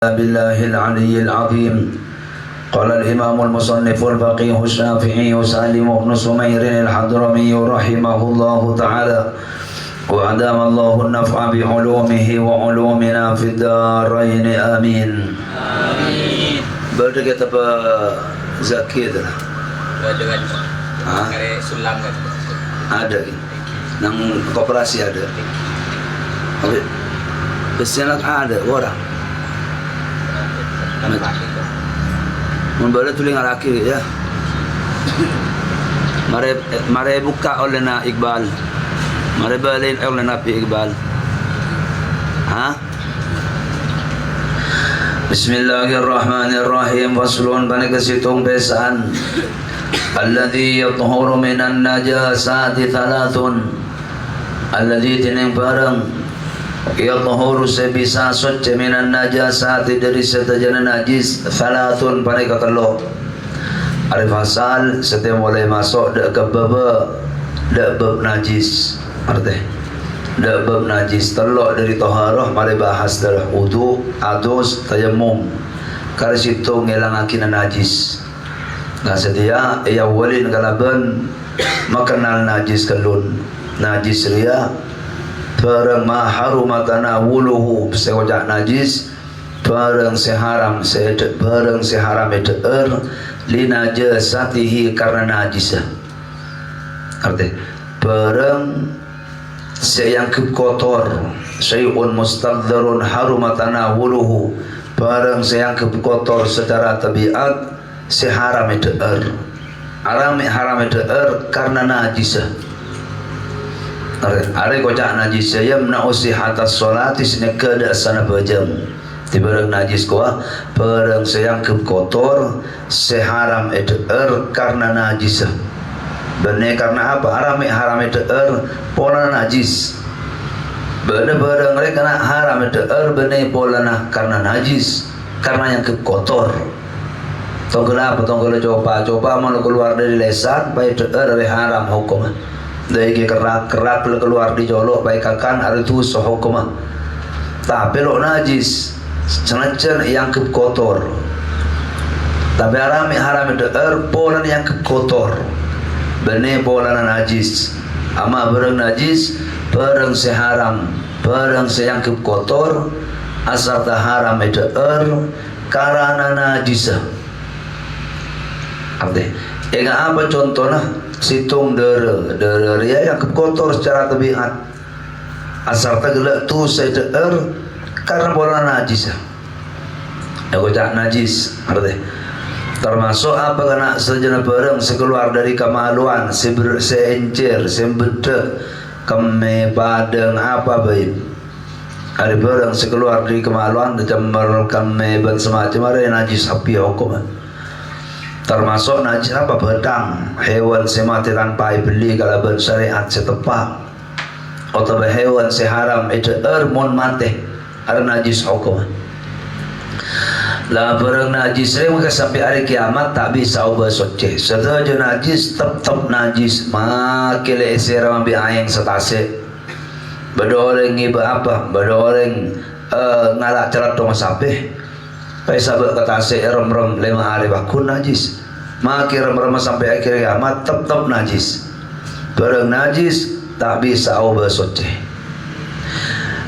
بالله العلي العظيم. قال الإمام المصنف الفقيه الشافعي سالم بن سمير الحضرمي رحمه الله تعالى وأدام الله النفع بعلومه وعلومنا في الدارين آمين. Amin. Berarti kita zakir dah. Dengan kare sulam kan. Ada nang koperasi ada. Habis pesanan ada orang. Membela tuling laki ya. Mari buka oleh na Iqbal. Mari balik oleh Nabi Iqbal. Ha? Bismillahirrahmanirrahim. Faslun pada kesitung pesan. Alladhi yathuru minan najasati thalathun. Alladhi tineng barang yathuru sebisa suci minan najasati dari setajana najis thalathun pada katalo. Arif asal setiap mulai masuk dak ke bab najis. Arti dak bab najis telok dari taharah mari bahas dah wudu, adus, tayammum. Kalau situ ngelangakina najis. Nah setia ia walin kalaban makanal najis kalun najis ria barang ma harumatana wuluhu sewajak najis barang seharam barang seharam itu li najasatihi karena najisah. Arti barang yang kotor syai'un mustaqdarun harumatana wuluhu barang yang kotor secara tabiat seharam itu haram itu karena najisah. Are kocak najis saya menausi atas solati sini kada sana bajam di barang najis kuah barang sayang ke kotor seharam itu karena najisah. Benar karena apa? Haram itu pola najis. Benar barang mereka nak haram itu benar pola karena najis karena yang ke kotor. Tongkol apa? Tongkol coba mau keluar dari lesan baik dari haram hukum. Dari kerak keluar di jolok baik akan ada tu sehukum. Tapi lo najis senajan yang ke kotor. Tapi haram itu pola yang ke kotor. Benih pola najis. Ama barang najis barang seharam barang yang ke kotor asal haram itu karena najisah. Arti, apa contohnya? Situng dera dia yang kotor secara tabiat. Asal tergelak tu saya karena bola najis. Aku cak najis, arti. Termasuk apa kena sejenak barang sekeluar dari kemaluan, seencer, sembeda, keme badeng apa baik. Ada barang sekeluar dari kemaluan, dijambar keme ban semacam ada najis api hukum. Termasuk najis apa bedang hewan semati tanpa beli kalau bersyariat setepak atau hewan seharam itu mon mate ada najis hukum. Lah barang najis maka sampai hari kiamat tak bisa ubah suci. Setuju najis tetap najis makile esera ambil ayang setase. Bedoreng iba apa? Bedoreng ngalak cerat dong sampai. Paisa berkatase rem-rem 5 hari bakun najis. Maka rem-rem sampai akhir kiamat tetap najis. Barang najis tak bisa ubah suci.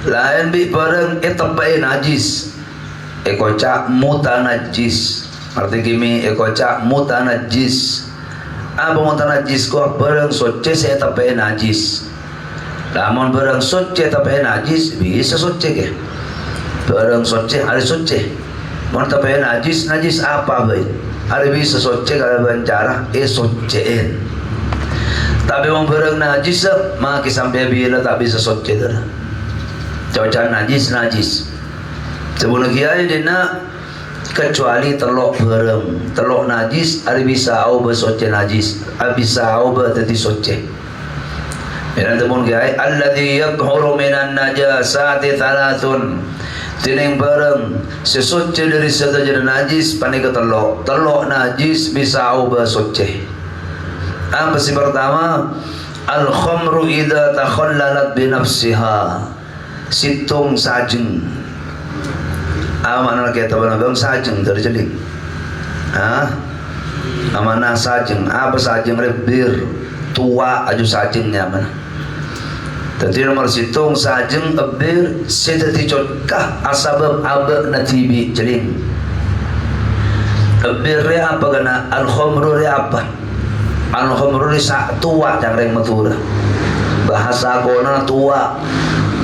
Lain bi barang etapai najis. Ekocak mutanajis. Arti gini ekocak mutanajis. Apa mutanajis ko barang suci saya etapai najis. Namun barang suci etapai najis bisa suci ke. Barang suci ada suci. Mau tapi najis apa baik? Ada bisa suci kalau bencara suciin. Tapi mau barang najis maka sampai bila tak bisa suci dah. Cuaca najis. Sebelum kiai dina kecuali telok barang, telok najis ada bisa ubah suci najis, ada bisa ubah jadi suci. Yang sebelum kiai alladhi yathuru minan najasati thalathun. Tining barang sesuci dari setajana najis panik telok najis bisa ubah suci. Apa sih pertama? Al khamru idza takhallalat bi nafsiha. Situng sajeng Amanah kita bang sajeng terjeling. Amanah sajeng. Apa sajeng rebir tua aju sajengnya mana? Tadi nomor situng sajeng ebir sedati codkah asabab abak natibi jeling. Ebir re apa kena al khomru re apa? Al khomru re sak tua jangreng matura. Bahasa kona tua.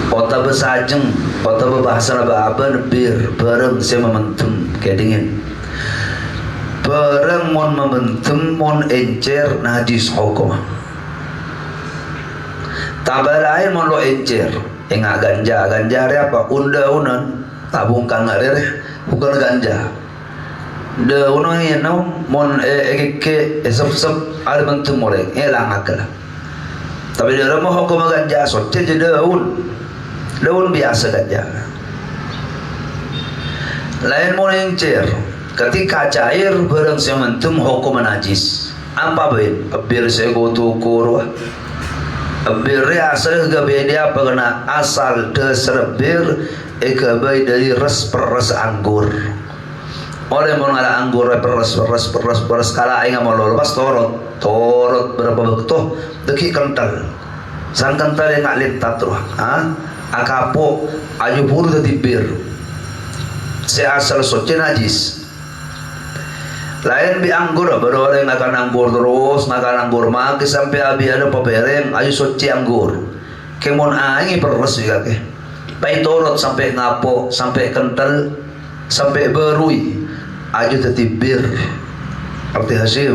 Kota besajeng, kota berbahasa apa nebir, bareng saya momentum kayak dingin. Bareng mon momentum mon encer najis hukum. Tabarain mon lo encer, enggak ganja re apa? Unda-unan, tabung kangar re, bukan ganja. Unan ini mon ke sep ada momentum orang, elang akal. Tapi dia rumah hukum ganja, soce je daun biasa saja. Lain mau encer ketika cair barang sementum hukum najis. Apa baik? Abir saya tukur. Abir asal dia apa kena asal terserbir ekabai dari peres anggur. Orang mau ngala anggur peres kala aing mau lepas torot berapa betul deki kental. Sang kental yang ngalim tatruh. Akapo aju puru tadi bir se asal soce najis lain bi anggur baru orang makan anggur terus makan anggur maki sampai abi ada papereng aju soce anggur kemon aing peres juga ke pai torot sampai ngapo sampai kental sampai berui aju tadi bir arti hasil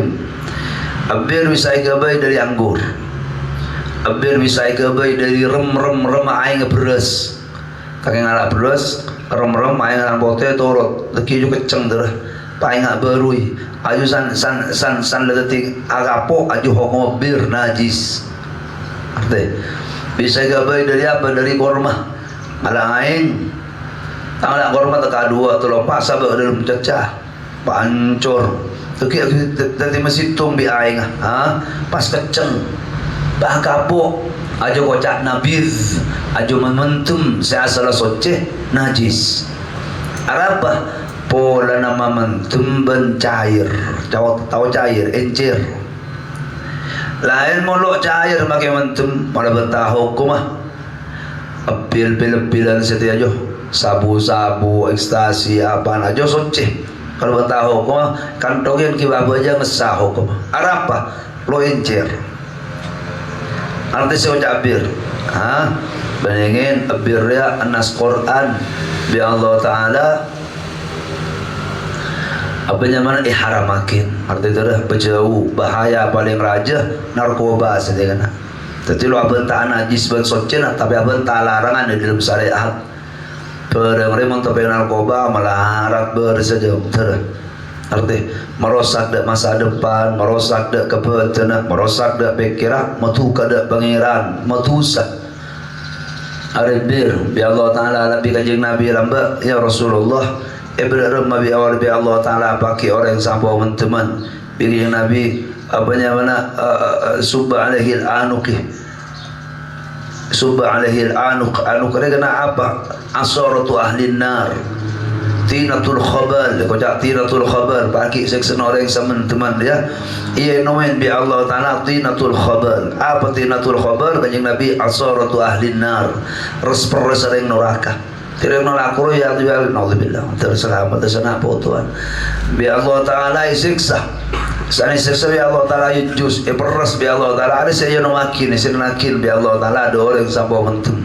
bir bisa igabai dari anggur. Abir bisa ikabai dari rem aing beres. Kakek ngalak beres, rem aing ngalak bote torot. Leki juga keceng terus. Paing ngak berui. Aju san letik agapo aju homo bir najis. Arti bisa ikabai dari apa? Dari korma. Ala aing tanggal korma teka dua telopak sabak dalam cecah. Pancur. Leki tadi masih tumbi aing pas keceng. Bakapo ajo kocak nabiz ajo momentum saya salah soce najis arapa pola nama momentum bencair tahu cair encer lain molo cair pakai momentum malah bentah hukum pil-pilan setia ajo sabu-sabu ekstasi apa ajo soce kalau bentah hukum kantongin kibaba aja ngesah hukum arapa lo encer. Arti saya ucap abir bandingin abir ya anas Quran bi Allah Ta'ala apa nyaman iharamakin arti itu dah berjauh bahaya paling raja narkoba sedih kan tapi lo abentah najis ban socena tapi abentah larangan di dalam syariat perang tapi narkoba malah harap bersaja arti merosak dak masa depan, merosak dak kebetulan, merosak dak pikiran, matuka dak pangeran, matusa. Aribir bi Allah Taala nabi kanjeng Nabi lamba ya Rasulullah ibrahim bi awal bi Allah Taala pakai orang sampo teman bi Nabi apanya mana subba alaihi al-anuqi subba alaihi al-anuq kena apa asaratu ahli nar tinatul khabar kocak tinatul khabar pakai seksen orang sama teman dia ia nomen bi Allah Ta'ala tinatul khabar apa tinatul khabar kanjeng Nabi asaratu ahli nar res sering neraka tidak neraka ya tuh naudzubillah terselamat tersana Tuhan bi Allah Ta'ala siksa sani siksa bi Allah Ta'ala jus peres bi Allah Ta'ala ada saya nomakin sinakin bi Allah Ta'ala ada orang sampo mentum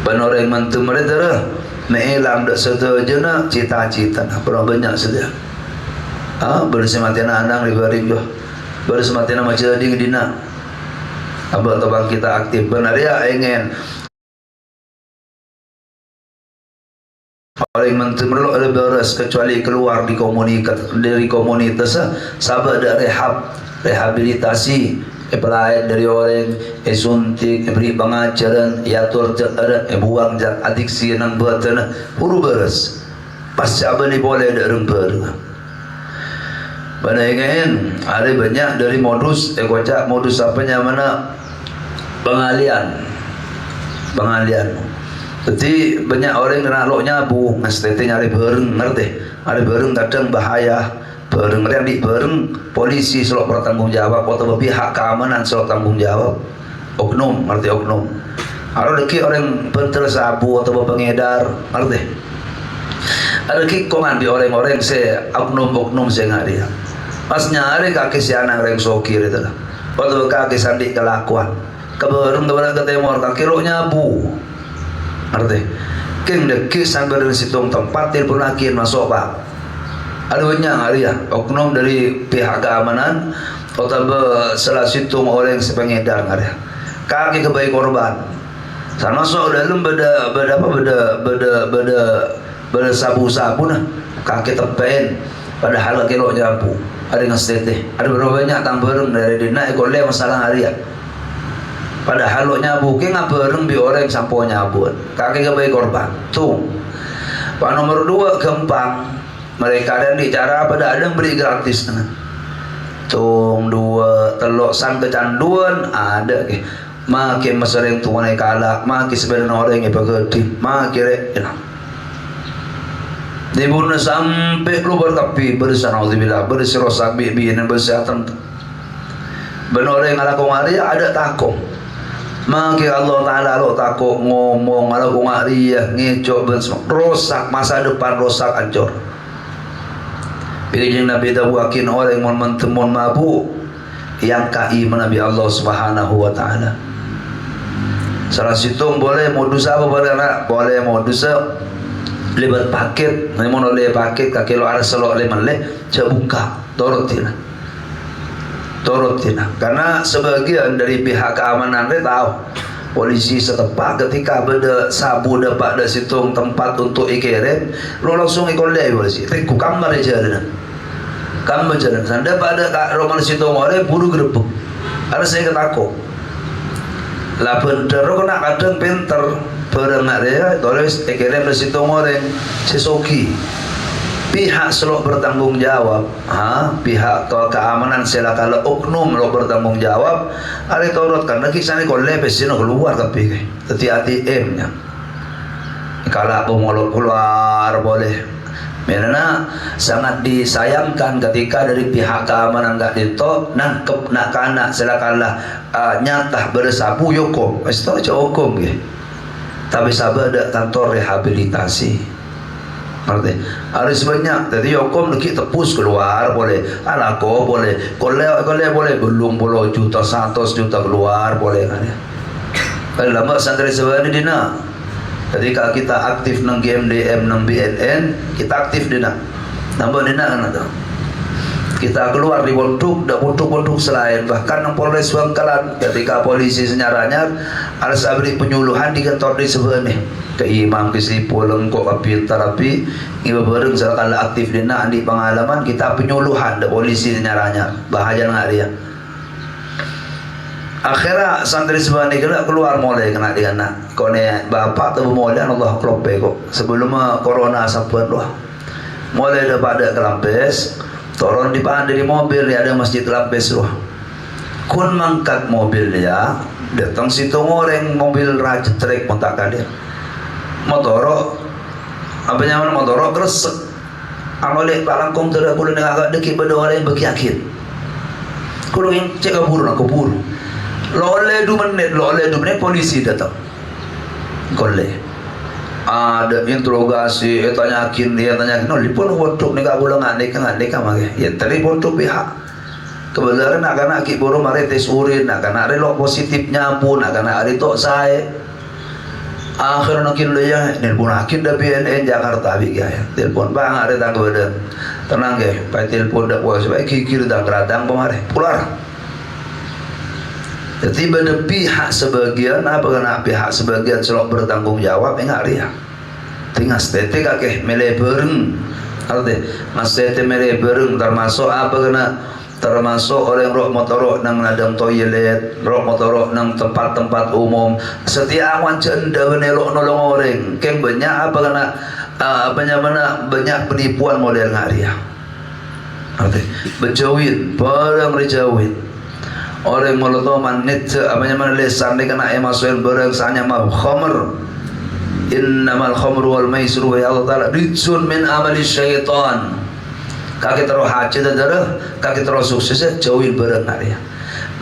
ban orang mentum mereka meelang dak setajana cita-cita pernah banyak saja bersematian anak di baring doh bersematian macam ding dina abang tabang kita aktif benar ya ingin paling mentemerlo ada beres kecuali keluar di komunitas dari komunitas sahabat ada rehabilitasi pelayan dari orang suntik beri pengajaran yatur buang zat adiksi nang buatan huru beres pas apa ni boleh ada remper bandingin ada banyak dari modus kocak modus apanya mana pengalian Jadi banyak orang kena lok nyabu, mesti nyari bareng, ngerti? Ada bareng kadang bahaya, bareng yang di bareng polisi selok bertanggung jawab atau pihak keamanan selok tanggung jawab. Oknum, ngerti oknum? Ada lagi orang pentel sabu atau pengedar, ngerti? Ada lagi kongan di orang-orang se oknum se ngari. Pas nyari kaki si anak orang sokir itu lah. Waktu kaki sandi kelakuan, kebareng kebareng ketemor kaki lok nyabu. Ngerti? King deki sambil dari situng tempat telepon akin masuk pak. Ada banyak hari ya oknum dari pihak keamanan atau salah situng orang sepengedar hari. Kaki kebaik korban. Sana masuk dalam beda sabu-sabu nah kaki tepen padahal kilo nyabu. Ada yang setete. Ada berapa banyak tambareng dari dina ekole masalah hari ya. Padahal lo nyabu ke ngabareng bi orang sampo nyabut kaki kebaik korban tuh. Pak nomor 2 gampang mereka ada di cara pada ada beri gratis tung 2 telok sang kecanduan ada ke makin mesering tuh naik kalah makin sebenarnya orang yang pegedi makin ya. Dibunuh sampai lu berkapi bersanaudzubillah bersirosak bibi dan bersihatan benar yang ala kumari ada takut. Maka Allah Ta'ala lo takut ngomong ala kumari ya ngecok rosak masa depan rosak hancur. Bila Nabi dawakin orang yang mentemun mabuk yang kai Nabi Allah Subhanahu Wa Ta'ala. Salah situ boleh modus apa boleh modus lebat paket, namun oleh paket kaki lo ada selok leman le cebuka torotina. Karena sebagian dari pihak keamanan dia tahu polisi setempat ketika beda sabu dapat dari situng tempat untuk ikirim lo langsung ikut dia polisi teku kamar aja ada kamar jalan sana pada kak roman situng orang buru gerbek ada saya ketakut lah bener kena kadang pinter berengat dia tulis ikirim dari situng orang sesoki pihak selok bertanggung jawab pihak keamanan silakan oknum lo bertanggung jawab ada torot karena kisah ini kalau lepes sini keluar tapi hati-hati nya kalau pemolok keluar boleh karena sangat disayangkan ketika dari pihak keamanan gak ditop nangkep nak kanak silakanlah nyatah bersabu yokom itu aja hukum tapi sabar ada kantor rehabilitasi. Ngerti? Harus banyak. Jadi hukum lagi tepus keluar boleh. Alako boleh. Kolej boleh. Belum 10 juta 100 juta keluar boleh kan ya. Kalau lama santri sebenarnya dina. Ketika kita aktif nang GMDM nang BNN, kita aktif dina. Nambah dina kan ada. Kita keluar di pondok, dak pondok selain bahkan nang Polres Bangkalan ketika polisi senyaranya harus beri penyuluhan di kantor di sebenarnya. Ke imam ke sipul lengkok api terapi ibu bareng sekala aktif dina di pengalaman kita penyuluhan de polisi nyaranya bahaya nggak dia akhirnya santri sebani kena keluar mulai kena dia nak kone bapak tu mulai Allah klope kok sebelum corona sampai loh mulai daripada kelampes turun di pandai di mobil dia ada masjid kelampes loh kun mangkat mobil dia datang situ ngoreng mobil raja trek montak kadir motoro apa nyaman motoro gresek amolek pak langkung tidak boleh agak deki pada orang yang berkeyakin kalau yang cek kabur lole 2 menit polisi datang kole ada interogasi tanyakin dia tanyakin no lipun untuk nika bulangan nika mage ya tadi untuk pihak kebenaran nak ki buru mari tes urin nak relok positif nyampun nak hari tok saya akhir nakin dia nelpon akin da BNN Jakarta bi ya telepon bang ada tanggo ada tenang ge pai telepon dak puas baik kikir dak radang pemare pular jadi pada pihak sebagian apa kena pihak sebagian selok bertanggung jawab enggak ria tinggal stete kakek mele bereng arti mas stete mele bereng termasuk apa kena termasuk orang rok motorok nang ladang toilet, rok motorok nang tempat-tempat umum. Setiap awan cenda benelok nolong orang. Keng banyak apa kena banyak penipuan model ngaria. Arti berjawin, barang berjawin. Orang molotoman net lesan dia kena emasuel barang sanya mah khamer. innamal khamru wal maisiru wa Allah taala rijsun min amali syaitan. Kaki terus haji dah, kaki terus sukses jauhin bareng ya.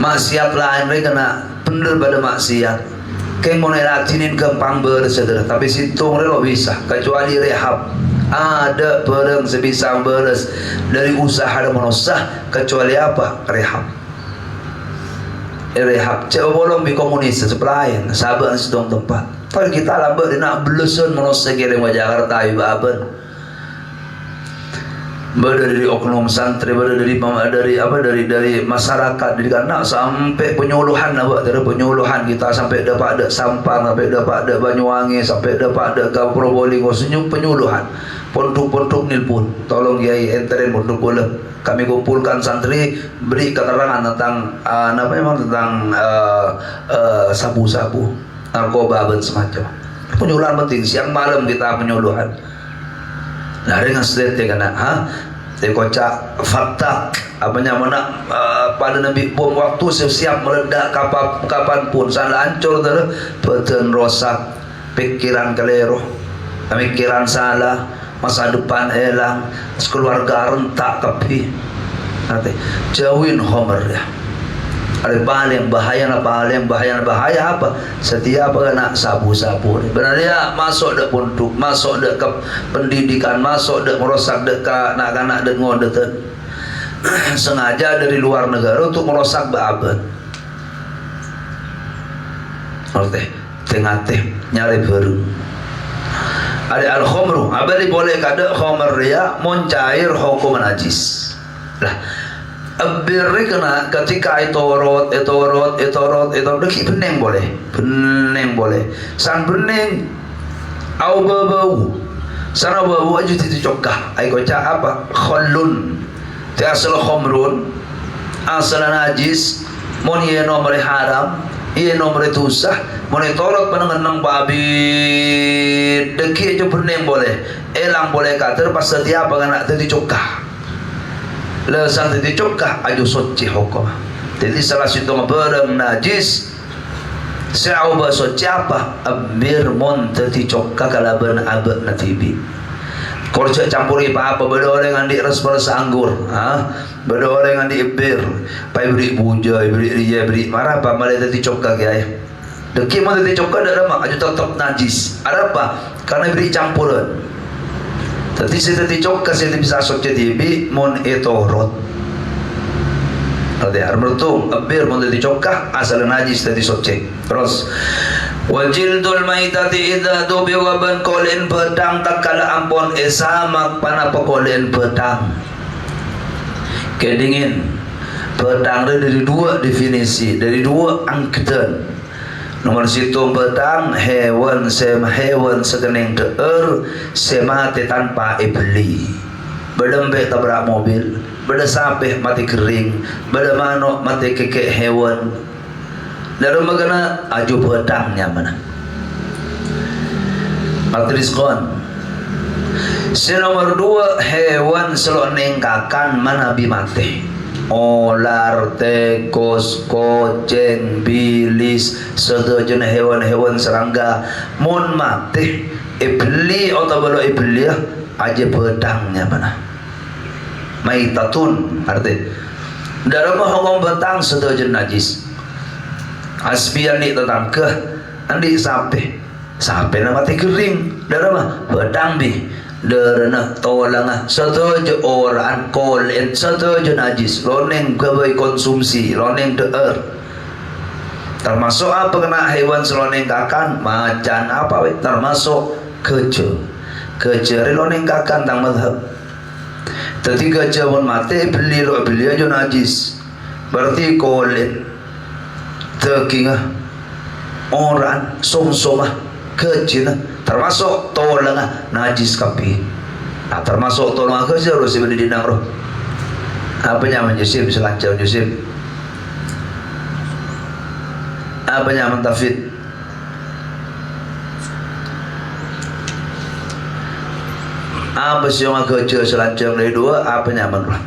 Maksiat lain mereka kena bener pada maksiat. Kayak mau latinin gampang bersedera, tapi situng lo bisa. Kecuali rehab, ada bareng sebisa beres dari usaha ada menosah. Kecuali apa? Rehab. Rehab. Coba bolong di komunis sebelain, sabar situng tempat. Kalau kita lambat nak belusun menosah kira Jakarta ibu aben. Dari oknum santri, dari masyarakat, dari kanak sampai penyuluhan dari penyuluhan kita sampai dapat ada Sampang, sampai dapat ada Banyuwangi, sampai dapat ada ke Probolinggo, senyum penyuluhan pondok-pondok nilpun tolong kiai enterin pondok bola kami kumpulkan santri beri keterangan tentang tentang sabu-sabu narkoba dan semacam penyuluhan penting siang malam kita penyuluhan. Nah dengan sedih kena kocak fakta pada Nabi bom waktu siap meledak kapanpun sana hancur beten rosak pikiran keliru pemikiran salah masa depan hilang keluarga rentak kepi nanti jauhin homer ya. Ada paling bahaya apa? Setiap kena sabu-sabu. Benar ya masuk dek pondok, masuk dek ke pendidikan, masuk dek merosak dek ke anak-anak dek ngodetan. Sengaja dari luar negara untuk merosak baabad. Ngerti? Tengah-tengah nyari baru. Ada al-khomru, abadi boleh kada khomer ya mencair hukum najis. Lah abirri kena ketika etorot deki bening boleh san bening au bau sana bau aja dicokah ai kocak apa khallun ti asal khamrun asal najis mon ye nomor haram ye nomor tusah mon etorot panengenang babi deki aja bening boleh elang boleh kater pas setiap anak dicokah lesan tadi cokah aju suci hukum. Jadi salah situ barang najis se'au suci apa abir mon tadi cokah kalaban abad natibi. Kalau campuri apa beda orang yang diras anggur, beda orang yang diibir, pai beri puja, beri ria, beri marah apa malah tadi cokah gaya. Deki mau tadi cokah ada mak aju tetap najis. Ada apa? Karena beri campuran. Tadi saya tadi cokah saya bisa suci tibi mon etorot. Ada armertu abir mon tadi cokah asal najis tadi suci. Terus wajildul maitati idza dubi wa ban kolin pedang takala ampon esamak pana pekolin pedang. Kedingin pedang dari dua definisi, dari dua angkatan. Nomor situ pedang hewan sekening deur semate tanpa ibli. Bedembe tabrak mobil, beda sapeh mati kering, beda manok mati kekek hewan. Dalam magana aju pedangnya mana? Matrizkon. Nomor dua hewan seloneng kakan mana bimate. Olar, tekos, koceng, bilis, sedojen hewan-hewan serangga mun mati ibli atau balo ibli aja pedangnya mana maitatun arti dalam hukum betang sedojen najis asbian di tetang ke andi sape nama mati kering dalam pedang bi derana tolanga setuju orang kolen setuju najis loneng kebai konsumsi loneng deer termasuk apa kena hewan seloneng kakan macan apa termasuk keje loneng kakan tang madhab tadi keje pun mati beli aja najis berarti kolen tekinga orang som-somah kecil termasuk tolong najis kapi. Nah, termasuk tolong kerja harus diberi dinang roh. Apa nyaman Yusuf selancar Yusuf? Apa nyaman Tafid? Apa sih yang kerja selancar dari dua? Apa nyaman roh?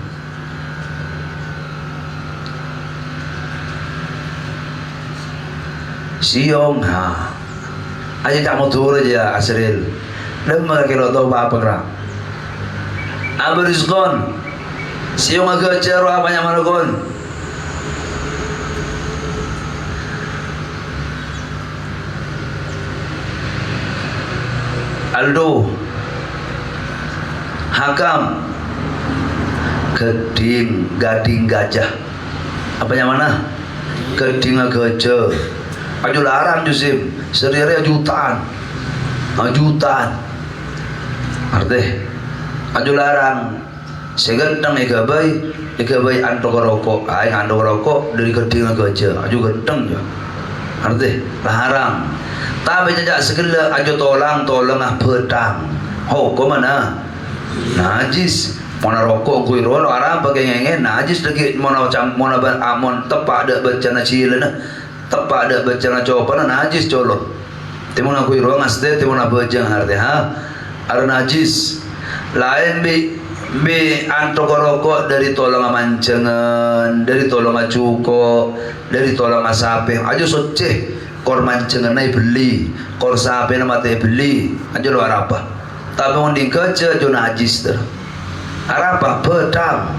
Siong Aja kamu turun aja Asril. Lemah kalau tahu apa kerang. Aberizkon. Siung agak cerah banyak manakon. Aldo. Hakam. Gading gajah. Apa yang mana? Gading gajah. Aju larang Jusim. Seri-seri jutaan. Jutaan. Arti. Aju larang. Segentang ikabai antok rokok. Aing antok rokok dari gading gajah. Aju genteng je. Arti. Larang. Tapi jajak segala aju tolong pedang. Ho, kau mana? Najis. Mana rokok kui ron orang pakai ngenge najis lagi mana amon tepak ada bencana cila na tepak ada bencana coba na najis colok timuna kui ron asde timuna bejang arti ha ada najis lain bi antok rokok dari tolong mancengan dari tolong cuko dari tolong sape aja soce kor mancengan nai beli kor sape na mate beli aja luar apa tapi mending kerja jo najis ter apa pedang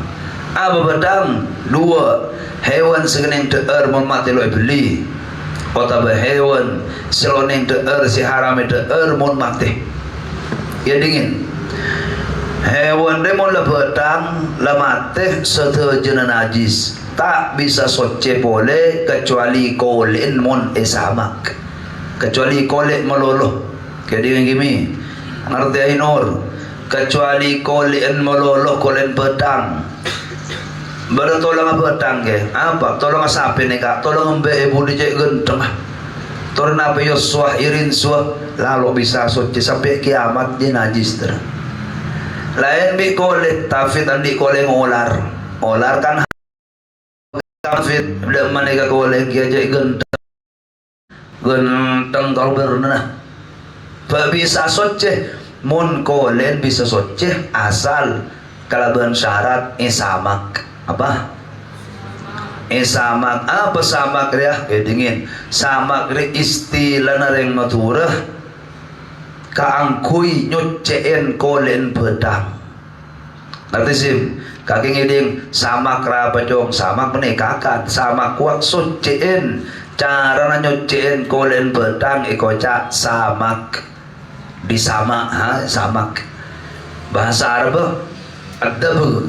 apa pedang dua hewan segening teer mati lo beli kota hewan seloning teer si haram teer mon mati ya dingin hewan demon la pedang la mati seterjena najis tak bisa soce boleh kecuali kolen mon esamak kecuali kolen meloloh jadi gini ngerti ainor kecuali kolen meloloh kolen pedang bertolong pedang ke apa tolong sapi ni kak tolong embe ibu dijek genteng tolong apa yoswah irin swah lalu bisa suci sampai kiamat dia najis ter lain bi kolen tafid andi kolen ular kan tafid dah manega kolen kia jek genteng kalau berna bisa suci mun kolen bisa soceh asal kalaban syarat samak apa samak apa samak ya dingin samak re istilah nareng maturah kaangkui nyoceen kolen pedang nanti sim kaki ngiding samak rapajong samak menikakan samak kuat soceen cara nyoceen kolen pedang ikoca samak di samak bahasa Arab adab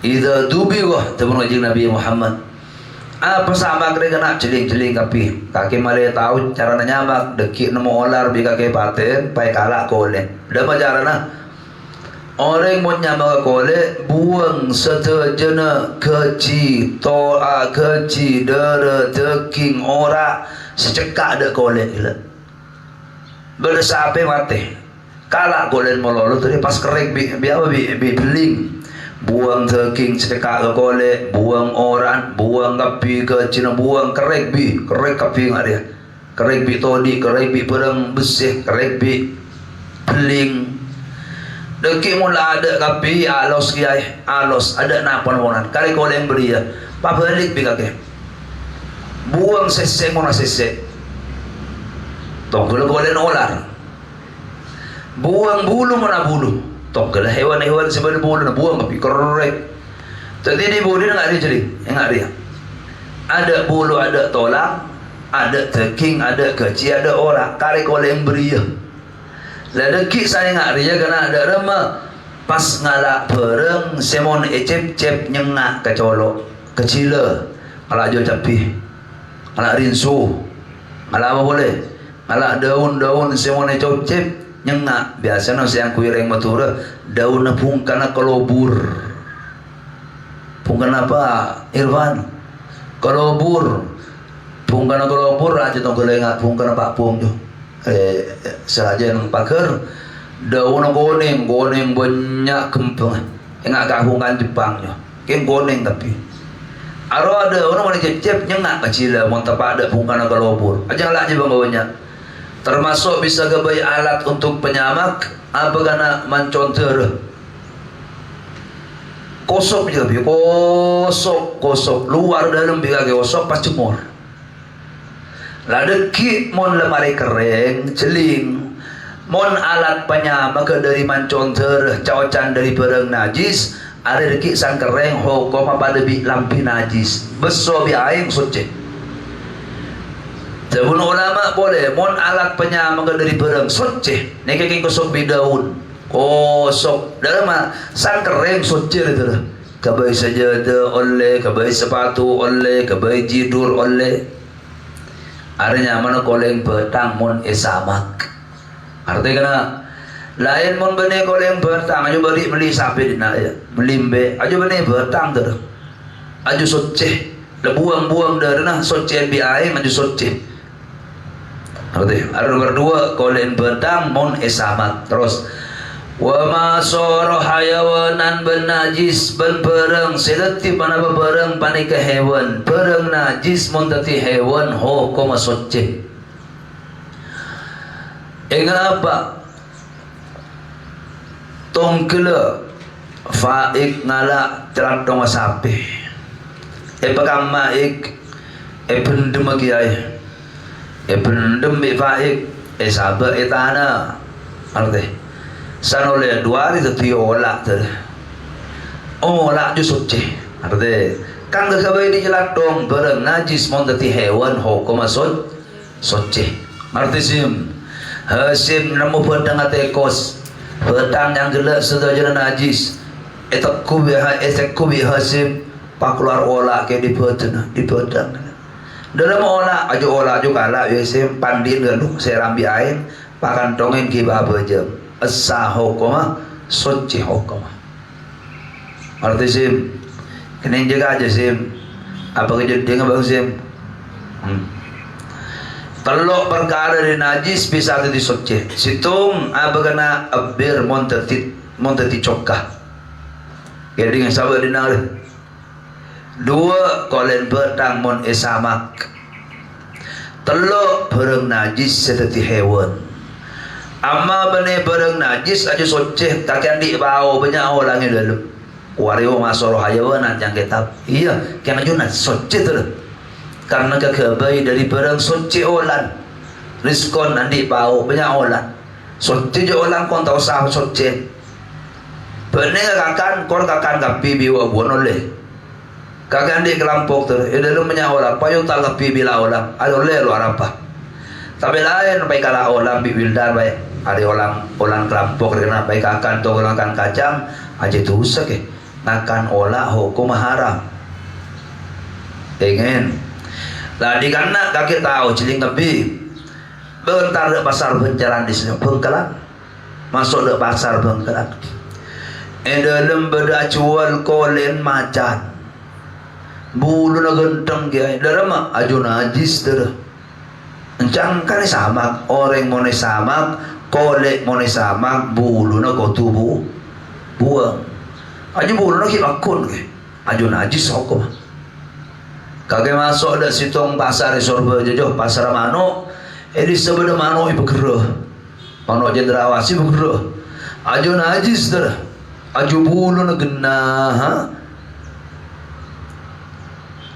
idza dubi wah temen wajib Nabi Muhammad apa samak mereka nak celing kapi kaki malay tahu cara nyamak deki nemu olar bi kaki paten pai kalak kolen dah majarana orang mau nyamak kole buang seterjena keci toa keci dera teking ora secekak ada kolen gila bersape mati kalak kolen mololo tadi pas kerek bi beling buang teking sedekah ke kole buang orang buang kapi ke cina buang kerek kapi ngaria kerek bi todi kerek bi perang besih kerek bi beling deki mula ada kapi alos kiai alos ada napan wonan kali kolen beria pabalik bi kake buang sese mona sese tongkol kolen olar buang bulu mana bulu tongkol hewan-hewan sebenarnya bulu na buang tapi korek jadi di bulu nggak ada jadi nggak ada ada bulu ada tolang ada teking ada keci ada orang kari kolen beria ladeki saya nggak ada karena ada remah pas ngalak pereng semon ecep nyengak kecolok kecila ngalak jo capi ngalak rinsu ngalak apa boleh ngalak daun semua cocep nyengak biasa nasi yang kuireng matura daun pungkana kelobur pungkana apa Irfan kelobur pungkana kelobur aja tong kelengat pungkana pak pung tu saja yang paker daun goning banyak kempeng enggak kahungan Jepang tu kan goning tapi aro ada orang mana cecep nyengak kecil mau tepak ada pungkana kelobur aja lah je bang bawanya termasuk bisa gabai alat untuk penyamak apa kana manconter kosok je bi kosok luar dalam bi kage kosok pas jemur ladeki mon lemari kering celing mon alat penyama ke dari mancon ter cawacan dari barang najis ada deki sang kereng hukum apa lebih lampi najis beso bi aing suci. Sebelum ulama boleh mon alat penyama ke dari barang suci nekeng kosok bidaun kosok dalam sang kereng suci itu lah kabai sajadah oleh kabai sepatu oleh kabai jidur oleh artinya mana koleng petang mon esamak artinya kena lain mon bene koleng petang aja beri beli sapi dina ya melimbe aja bene petang tu aja soce le buang-buang dah nah soce bi aing aja soce artinya ada nomor 2 koleng petang mon esamak terus wa ma soro hayawanan benajis ben perang selati pana berang panik ke hewan perang najis mon tati hewan ho koma soce apa tongkele faik ngala terak dong sapi pakama ik pendem kiai pendem bi faik sabar tanah arti sanole 2 hari tu olah tu olah ju suci arti kan kebaik di jelak dong barang najis mon tati hewan ho koma suci arti sim hasim namu pedang atekos pedang yang gelap sedaja najis etakku bi hasim pakular olah ke di pedang dalam olah aju kalah hasim pandin galuh serambi ain pakan tongeng ki baba jam asa hukuma suci hukuma arti sim kena jaga aja sim apa kejadian abang sim kalau perkara di najis bisa jadi suci situng apa kena abir montati cokah jadi yang sabar di nari 2 kolen betang mon esamak 3 barang najis seperti hewan amma bane barang najis aja suci kakian di bau banyak orang yang dalam wario masoro hayawanan yang kitab iya kena junat suci tu karena kekebai dari barang suci olan riskon nanti bau banyak olan suci je olan kon tahu sah suci bener kakan kor kakan kapi biwa buan oleh kakan di kelampok tu dalam banyak orang payung tak kapi bila orang ada oleh luar apa tapi lain baik kalah orang bibildan baik ada orang kelampok kena baik kakan tu orang kan kacang aja tu usah ke makan olah hukum haram ingin lah di kana kaki tahu ciling tepi bentar dek pasar berjalan di sini Bengkelan masuk dek pasar Bengkelan dalam beda jual kolen macan bulu na genteng kiai dalam aju najis dah encang kan samak orang mone samak kolek mone samak bulu na kau tubuh buang aju bulu na kilakun ke aju najis hukum kage masuk dak sitong pasar sorba jojo pasar mano di sebelah mano ibu gerah mano jendrawasi ibu gerah aju najis dah aju bulu na genah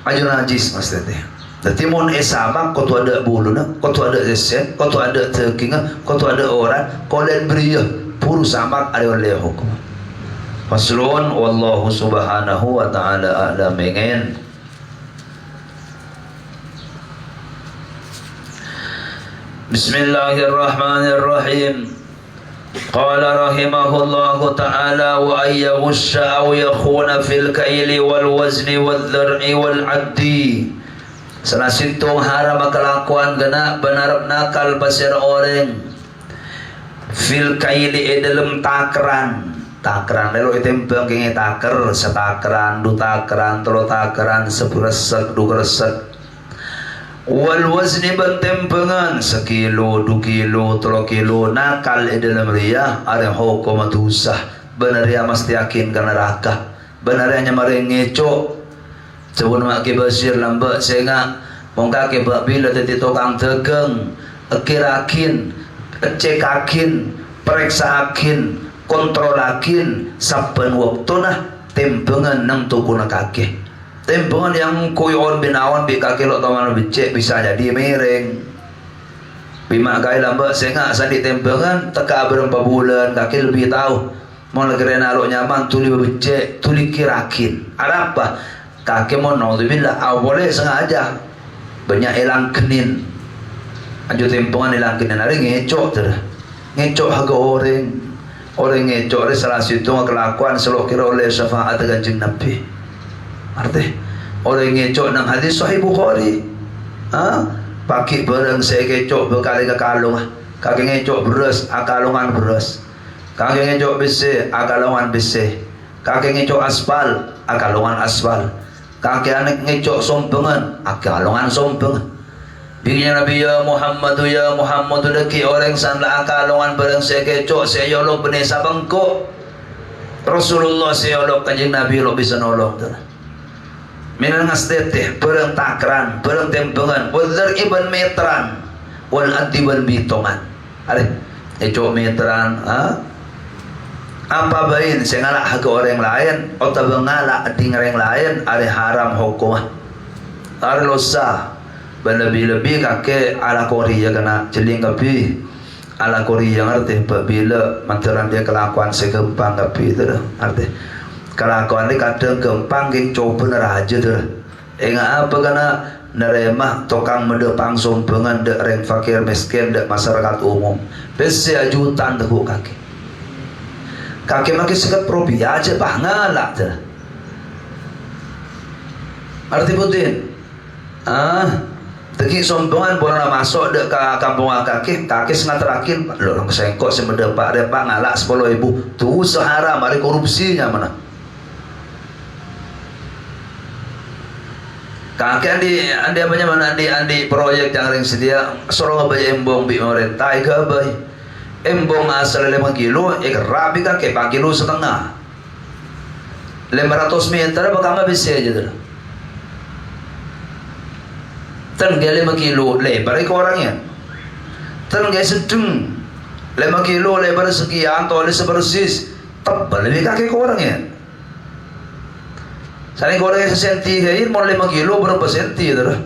aju najis mas tete dati mon esama kau tu ada bulu na kau tu ada esen kau tu ada tekinga kau tu ada orang kolen beria puru samak ada oleh hukum faslun wallahu subhanahu wa ta'ala a'lam ingin Bismillahirrahmanirrahim. Qala rahimahullahu ta'ala wa ayyagusha aw yakhuna fil kaili wal wazni wal dhar'i wal addi. Sanasintong haram kelakuan gana benarap nakal pasir orang fil kaili dalam takran lalu itempeng kengi taker setakran du takran telo takran seberesek du gresek wal wazni bentempengan 1 kilo 2 kilo 3 kilo nakal dalam ria ada hukum dosa benar ya mesti yakin ke neraka benar hanya mari ngeco sebelum mak ke basir lambat sehingga mongka ke bila tadi tukang tegeng ekirakin cekakin periksakin kontrolakin saben waktuna tempengan nang tukuna kaki Tempengan yang kuyon binawan bi kaki lo taman becek bisa jadi miring. Bima kai lambat sengak sandi tempengan teka berapa bulan kaki lebih tahu. Mau negara nalo nyaman tuli becek tuli kirakin. Ada apa? Kaki mau nol bila boleh sengaja banyak elang kenin. Anjo tempengan elang kenin ada ngecok ter. Ngecok harga orang ngecok ada salah situ kelakuan selalu kira oleh syafaat Kanjeng Nabi. Arti orang ngecok nang hadis Sahih Bukhari. Pakai barang saya ngecok berkali ke kalung. Kaki ngecok beras, akalungan beras. Kaki ngecok besi, akalungan besi. Kaki ngecok aspal, akalungan aspal. Kaki anak ngecok sompengan, akalungan sompengan. Bingnya Nabi ya Muhammad deki orang sanla akalungan barang saya ngecok saya yolok benih sabangko. Rasulullah saya yolok Kanjeng Nabi lo bisa nolong tu. Minang asteteh, perang takran, perang tempengan, wadar iban metran, wal adiban bitongan. Ada, ecok metran, apa bain? Saya ngalak ke orang lain, atau bengalak ting orang lain, ada haram hukumah. Ada losa, berlebih-lebih kakek ala Korea kena jeling kapi, ala Korea ngerti, bila manteran dia kelakuan segempang kapi itu dah, ngerti. Kelakuan ini kadang gempang yang coba neraja tu. Apa kena nerema tokang mendepang sompengan dek reng fakir miskin dek masyarakat umum. Besi ajutan teguh kaki. Kaki makin sekat probi aja bangalak tu. Arti putin. Tegi sompengan boleh masuk dek ke kampung kaki sengat terakhir. Lo sengkok semendepak depak ngalak 10.000. Tu seharam ada korupsinya mana. Kakek andi apa mana andi proyek yang ring sedia sorong abay embong bi merentai ke abay embong asal 5 kilo rabi kakek 4 kilo setengah 500 meter bakal bisa aja tu tan gaya 5 kilo lebar ke orangnya tan gaya sedeng 5 kilo lebar sekian tolis sepersis tebal lebih kakek ke orangnya. Saya goreng sesenti kain mau 5 kilo berapa senti itu dah.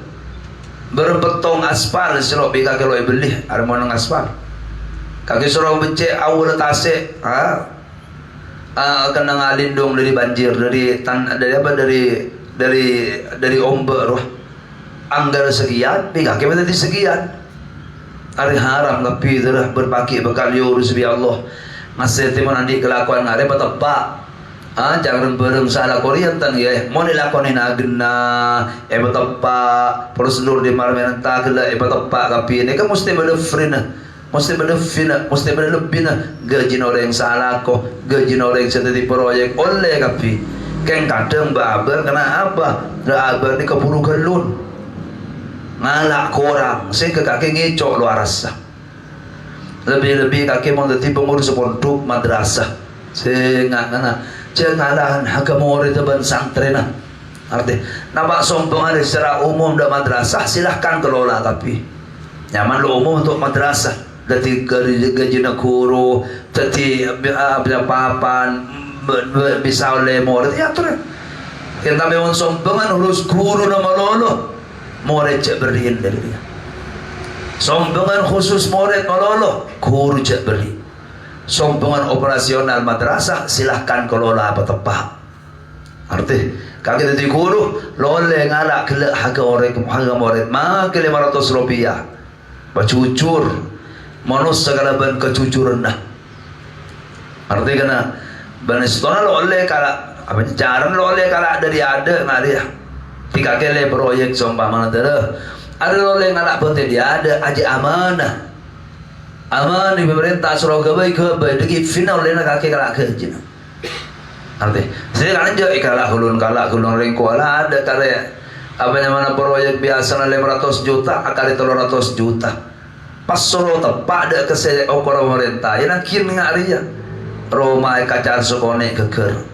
Berapa tong aspal serok bika kilo beli ada mau nang aspal. Kaki serok becek awal tasik, kena ngalindung dari banjir dari ombak roh. Anggar sekian, bika kita tadi sekian. Hari haram tapi itu dah berpaki bekal yurus bi Allah. Masih timun andi kelakuan ngare betepak. Jangan bereng salah Korean ya. Mau dilakonin agena, betepa prosedur di malam tak kela betepa tapi ini kan mesti berfrina, mesti berlebih gaji orang yang salah kok, gaji orang yang sedih proyek oleh tapi kan kadang babar kena apa? Babar ni keburu gelun, ngalak korang, saya ke kaki ngecok luar rasa. Lebih-lebih kaki mau jadi pengurus pondok madrasah, saya nggak janganlah agama itu santren. Arti nampak sombong ada secara umum dalam madrasah silahkan kelola tapi nyaman lo umum untuk madrasah. Jadi gaji guru, jadi papan bisa oleh murid ya tu. Kita memang sombongan urus guru nama lolo murid cek beriin dari dia. Sombongan khusus murid malolo guru cek beri. Sombongan operasional madrasah silahkan kelola apa tepat. Arti kaki tadi guru loleh ngalak kelak harga murid mak 500 rupiah. Bercucur manus segala ben kecucuran dah. Arti kena benestona loleh kalak apa jaran loleh kalak dari ada ngalia. Tiga kali proyek sombang mana dah. Ada loleh ngalak betul dia ada aja amanah. Aman di pemerintah suruh kebaik degi final lena kaki kalak kerja. Arti saya kan aja kalak hulun rengko ala ada kare apa namanya proyek biasa 500 juta akali 300 juta. Pas suruh tepak ada kesel okor pemerintah yang kin ngaria Roma kacar sokone keker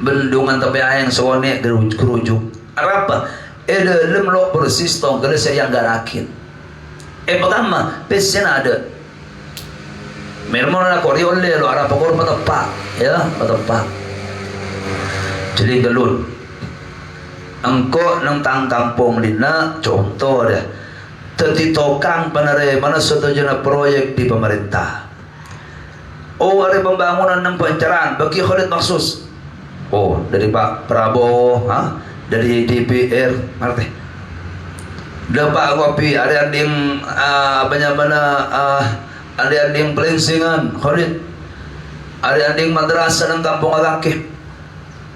bendungan tapi ayang sokone kerujuk apa dalam lo persis tong kalau saya yang garakin pertama pesen ada mermon na kori oleh lo arah pokor patepak ya patepak jadi gelun engko nang tang kampung dina contoh dia tetitokang panare mana setuju na proyek di pemerintah. Oh, ada pembangunan ng pencerahan bagi Khalid Maksus. Oh, dari Pak Prabowo, dari DPR, ngerti? Dapat kopi, ada yang ada yang pelensingan, Khalid. Ada yang madrasah ng kampung Agake.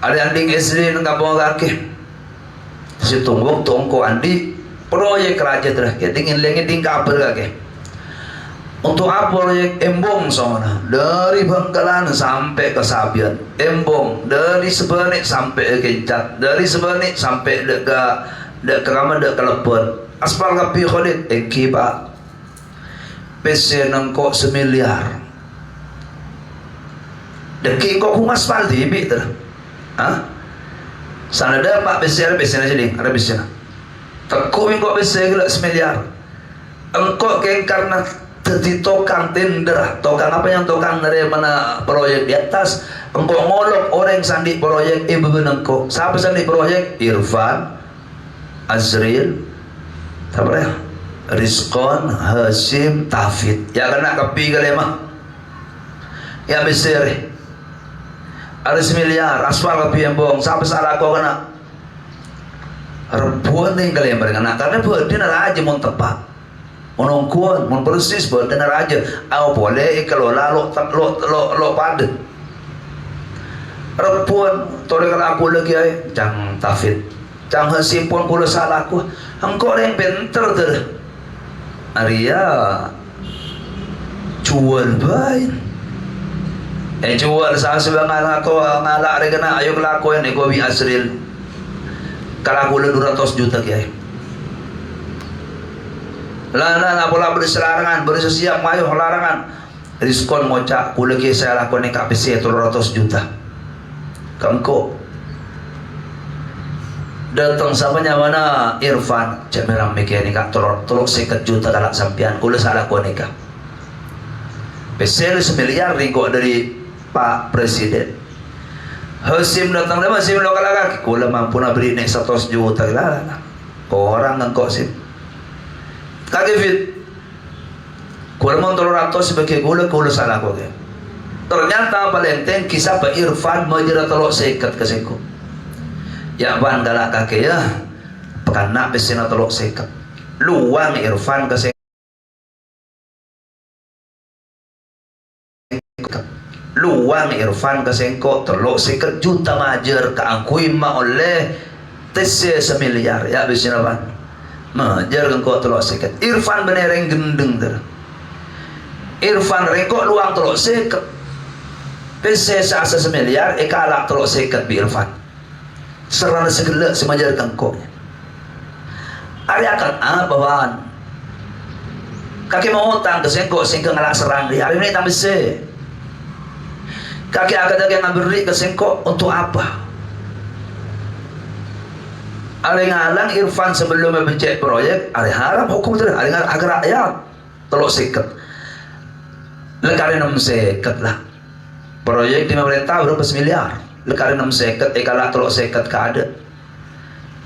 Ada yang SD ng kampung Agake. Si tunggok tungko andi proyek raja terakhir dingin ding kabar Agake. Untuk apa proyek Embong sana dari Bangkalan sampai ke Sabian, Embong dari Sebenik sampai ke Kencat, dari Sebenik sampai ke Keramat ke Lepon. Aspal kapi Khalid Pak PC nangkok semiliar. Deki kok hung aspal tibi tu. Sana ada Pak PC ada PC aja ding, ada PC. Tekuk kok PC gila semiliar. Engkau keng karena jadi tokang tender, tokang apa yang tokang dari mana proyek di atas, engkau ngolok orang sandi proyek bebenang kok. Siapa sandi proyek? Irfan, Azril, apa ya? Rizkon, Hasim, Tafid. Ya kena kepi kali mah. Ya besar. Ada semiliar, aspal kepi yang bohong. Siapa salah kau kena? Rebuan nih kali yang berkena. Karena buat dia nala aja mau tepat. Menungkuan, mun persis berdengar aja. Aw boleh kalau lo pada. Repuan, tolong kalau aku lagi ay, jang Tafid, jang Hasim pun kulo salah aku. Engkau yang pinter tu. Arya, jual bain. Jual sa sebangan ako ngalak rin na ayo kelako yan ikaw Asril. Kalau aku 200 juta kaya. Lana bola beri selarangan, beri sesiap mayu larangan. Diskon ngocak, kula ki saya lakon ni KPC 300 juta. Kangko. Datang samanya mana Irfan, cek merang mekanika tolong 50 juta kalak sampian, kula salah lakon ni ka. PC 1 miliar ringko dari Pak Presiden. Hasim datang dah Hasim lokal lagi, kula mampu na beri ni 100 juta lah. Orang ngangko sim. Kagifit kulang mo 300 sebagai gula salah ko kaya. Ternyata palenteng kisah Pak Irfan majira tolok sekat kasi ko. Ya ban galak kake ya pekanak besena tolok sekat. Luang Irfan kasi luang Irfan kasi ko tolok sekat juta majer kaangkuin ma oleh tese semiliar ya besena ban. Majar kau tolok sekat. Irfan benereng gendeng ter. Irfan rekok luang tolok sekat. Pese asa semiliar ekalak tolok sekat bi Irfan. Serana segala semajar kangko. Ari akan bawaan. Kaki mau utang ke sengkok sengkok ngalak serang dia. Hari ini tambah se. Kaki akan lagi ngambil ke sengkok untuk apa? Ari ngalang Irfan sebelum mencek proyek, ari harap hukum tu, ari ngalang agar rakyat tolok sekat. Lekari 6 sekat lah. Proyek di pemerintah berapa miliar. Lekari 6 sekat, ekalah tolok sekat kada.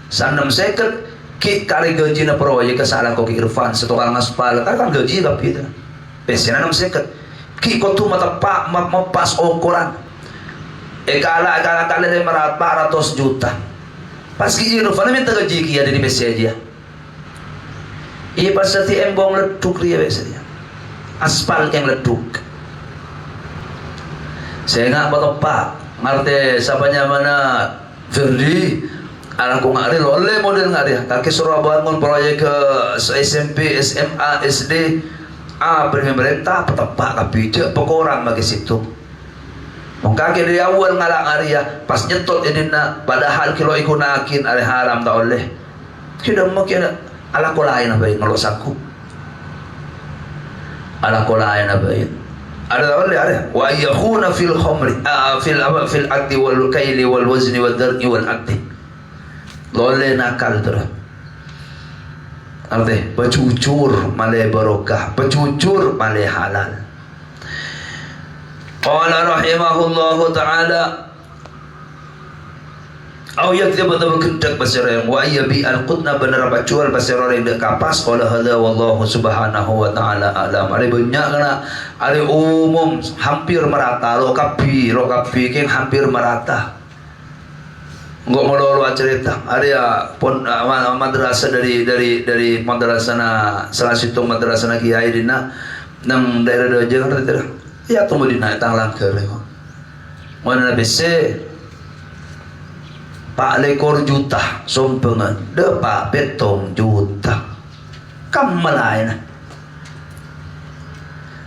San 6 sekat, ki kari gaji na proyek kesalah kau Irfan setukang aspal, kan gaji tapi itu. Pensiun 6 sekat. Ki kau tu mata pak mempas ukuran. Ekalah kali 400 juta. Pas ki Irfan minta gaji ki ada di PC dia. Iya pas seti embong leduk dia biasanya. Aspal yang leduk. Saya nggak betul ngerti siapanya mana Ferdi. Anakku nggak ada oleh model nggak ada. Kaki suruh bangun proyek ke SMP, SMA, SD. Pemerintah petepak tapi cek pekorang bagi situ. Mungkin dari awal ngalak Arya pas nyetot ini nak padahal kilo ikunakin ada haram tak oleh kita mungkin ala ko lain apa yang saku ala ko lain apa yang ada tak oleh ada wa yakhuna fil khamri fil aqdi wal kaili wal wazni wal dar'i wal aqdi lole nakal terus arti pecujur malai barokah pecujur malai halal. Qala rahimahullahu ta'ala Au yaktiba tabakendak pasirang wa yabi al-qutna benar bacual pasirang dek kapas qala hadza wallahu subhanahu wa ta'ala alam. Ari banyak kana ari umum hampir merata lo kapi keng hampir merata. Enggak melulu cerita. Ada pun madrasah dari madrasah salah satu madrasah kiai dina nang daerah Jawa Tengah. Ya tunggu dina tanglang ke lego. Mana bese Pak lekor juta sompengan depak betong juta kamalai na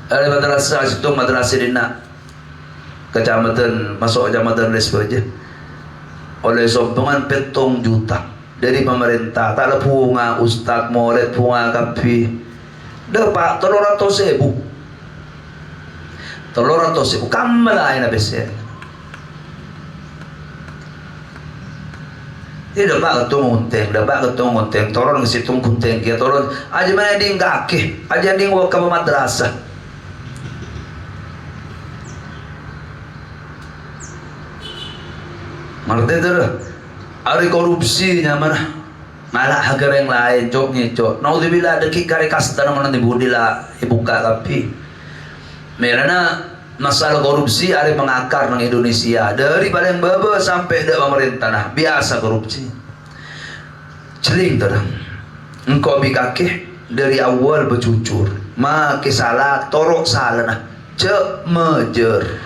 ada madrasah situ madrasah dina kecamatan masuk kecamatan Lesbo aja oleh sompengan betong juta dari pemerintah tak ada punga ustad murid punga kapi depak 300.000 kamalai na bese. Ini dapat ketong unteng, turun ke situ kunteng, dia turun. Aja mana ding kaki, aja ding ke madrasah. Maksudnya itu ada korupsinya mana? Malah agar yang lain, cok. Naudzubillah ada kikari kasta mana dibudilah ibuka kapi. Merana masalah korupsi ada mengakar di Indonesia dari paling baba sampai ke pemerintah nah biasa korupsi celing terang engkau bikake dari awal bercucur make salah torok salah nah cek mejer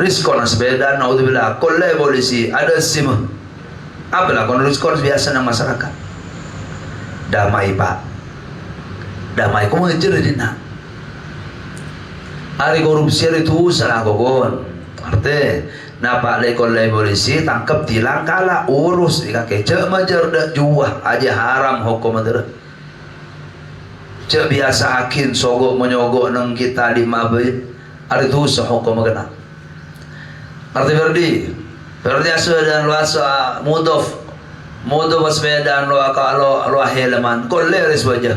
riskon sepeda naudzubillah kolai polisi ada sim apalah kon riskon biasa nang masyarakat damai pak damai kau mejer dina hari korupsi itu salah gogon. Arti, napa lekol polisi tangkap tilang kalah urus di kaki cek majer dak juah aja haram hukum ada. Cek biasa akin sogok menyogok nang kita di mabay. Hari itu sehukum kena. Arti berdi asal dan luasa mudof sepeda lo kalau helaman koleris wajah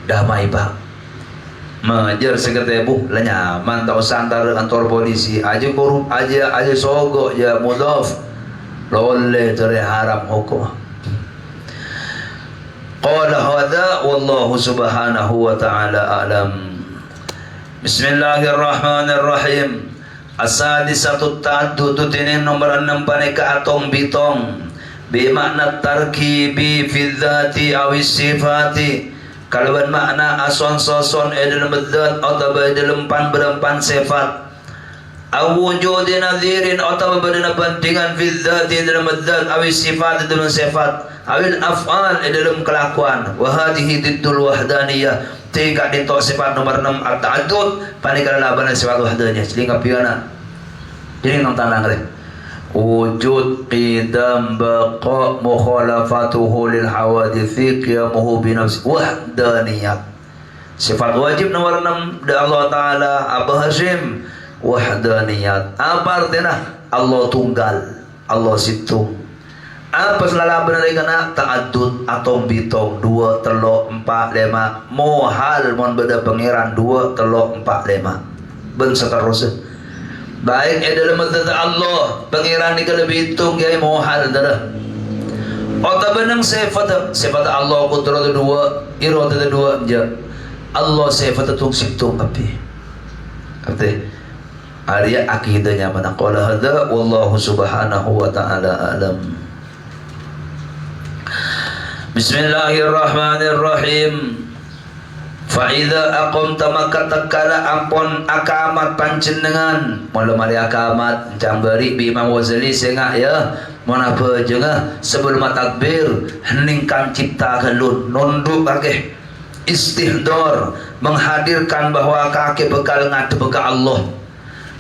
damai pak. Majer seketebu lah nyaman tak usah antar kantor polisi aja korup aja sogok ya mudaf loleh cari haram hukum. Qala hadza wallahu subhanahu wa ta'ala alam. Bismillahirrahmanirrahim. As-sadisatu ta'addudu tinin nomor 6 paneka atong bitong bi makna tarkibi fi dzati aw sifati. Kalawan makna ason soson dalam zat atau dalam berempan sifat awujudi nadhirin atau berena pentingan fi dzati dalam zat awi sifat dalam sifat awil af'al dalam kelakuan wa hadhihi diddul wahdaniyah tingkat di sifat nomor 6 at-ta'addud panikala laban sifat wahdaniyah jadi ngapiana jadi nang tanang rek wujud qidam baqa mukhalafatuhu lil hawadithi qiyamuhu binafsi wahdaniyat sifat wajib nomor 6 dari Allah Ta'ala Abu Hashim wahdaniyat apa artinya Allah tunggal Allah situng apa selalu benar kena ta'addud atau bitong 2 3 4 5 mohal mon beda pangeran 2 3 4 5 ben seterusnya baik dalam mazat Allah pangeran ni kalau hitung ya mohal dah atau benang sifat Allah kudrat 2 iradah 2 je Allah sifat tung situng api arti Arya akidahnya mana qala hadza wallahu subhanahu wa ta'ala alam. Bismillahirrahmanirrahim. Fa idza aqamta maka takala ampun akamat panjenengan mula mari akamat jambari bi Imam Ghazali sengak ya mun apa jenga sebelum takbir heningkan cipta kelun nunduk kakek istihdar menghadirkan bahwa kakek bekal ngadep ka Allah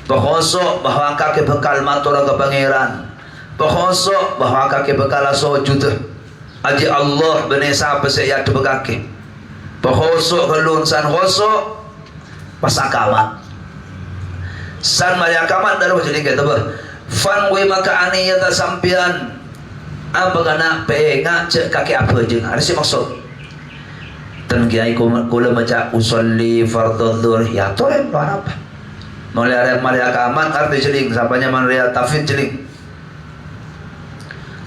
bahosok bahwa kakek bekal matur ke pangeran bahosok bahwa kakek bekal sujud aji Allah benesa apa saya adep kakek bahosok kelun san hosok pas akamat san maya akamat dalam jadi kata bah fan we maka aniyata sampian apa kana penga cek kakek apa jeung ada si maksud dan kiai kula baca usolli fardhu dhuhr ya tore apa mulai ada mari akamat arti celing sampanya man ria tafid celing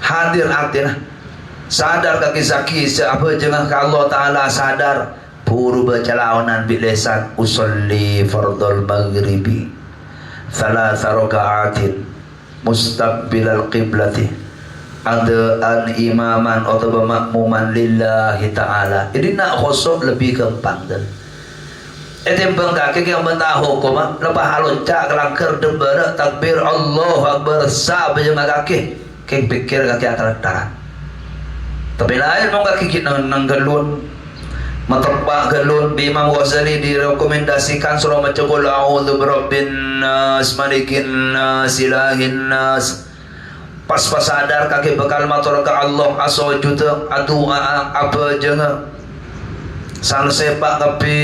hadir atina sadar kaki zaki siapa jangan ke Allah Ta'ala sadar puru bercalawanan bilesan usolli fardul maghribi thalatha raka'atin mustaqbilal qiblati adaan imaman atau makmuman lillahi ta'ala. Ini nak khusuk lebih gampang dan bang kaki yang mentah hukum lepas halunca kelangker deber takbir Allah Akbar sah berjemaah kaki keng pikir kaki akan taran tapi lain mau kaki kita nang gelun matebak gelun di Imam Ghazali direkomendasikan surah macam qul a'udzu birabbin nas malikin nas ilahin nas pas sadar kaki bekal matur ke Allah aso juta adua apa jangan sang sepak tapi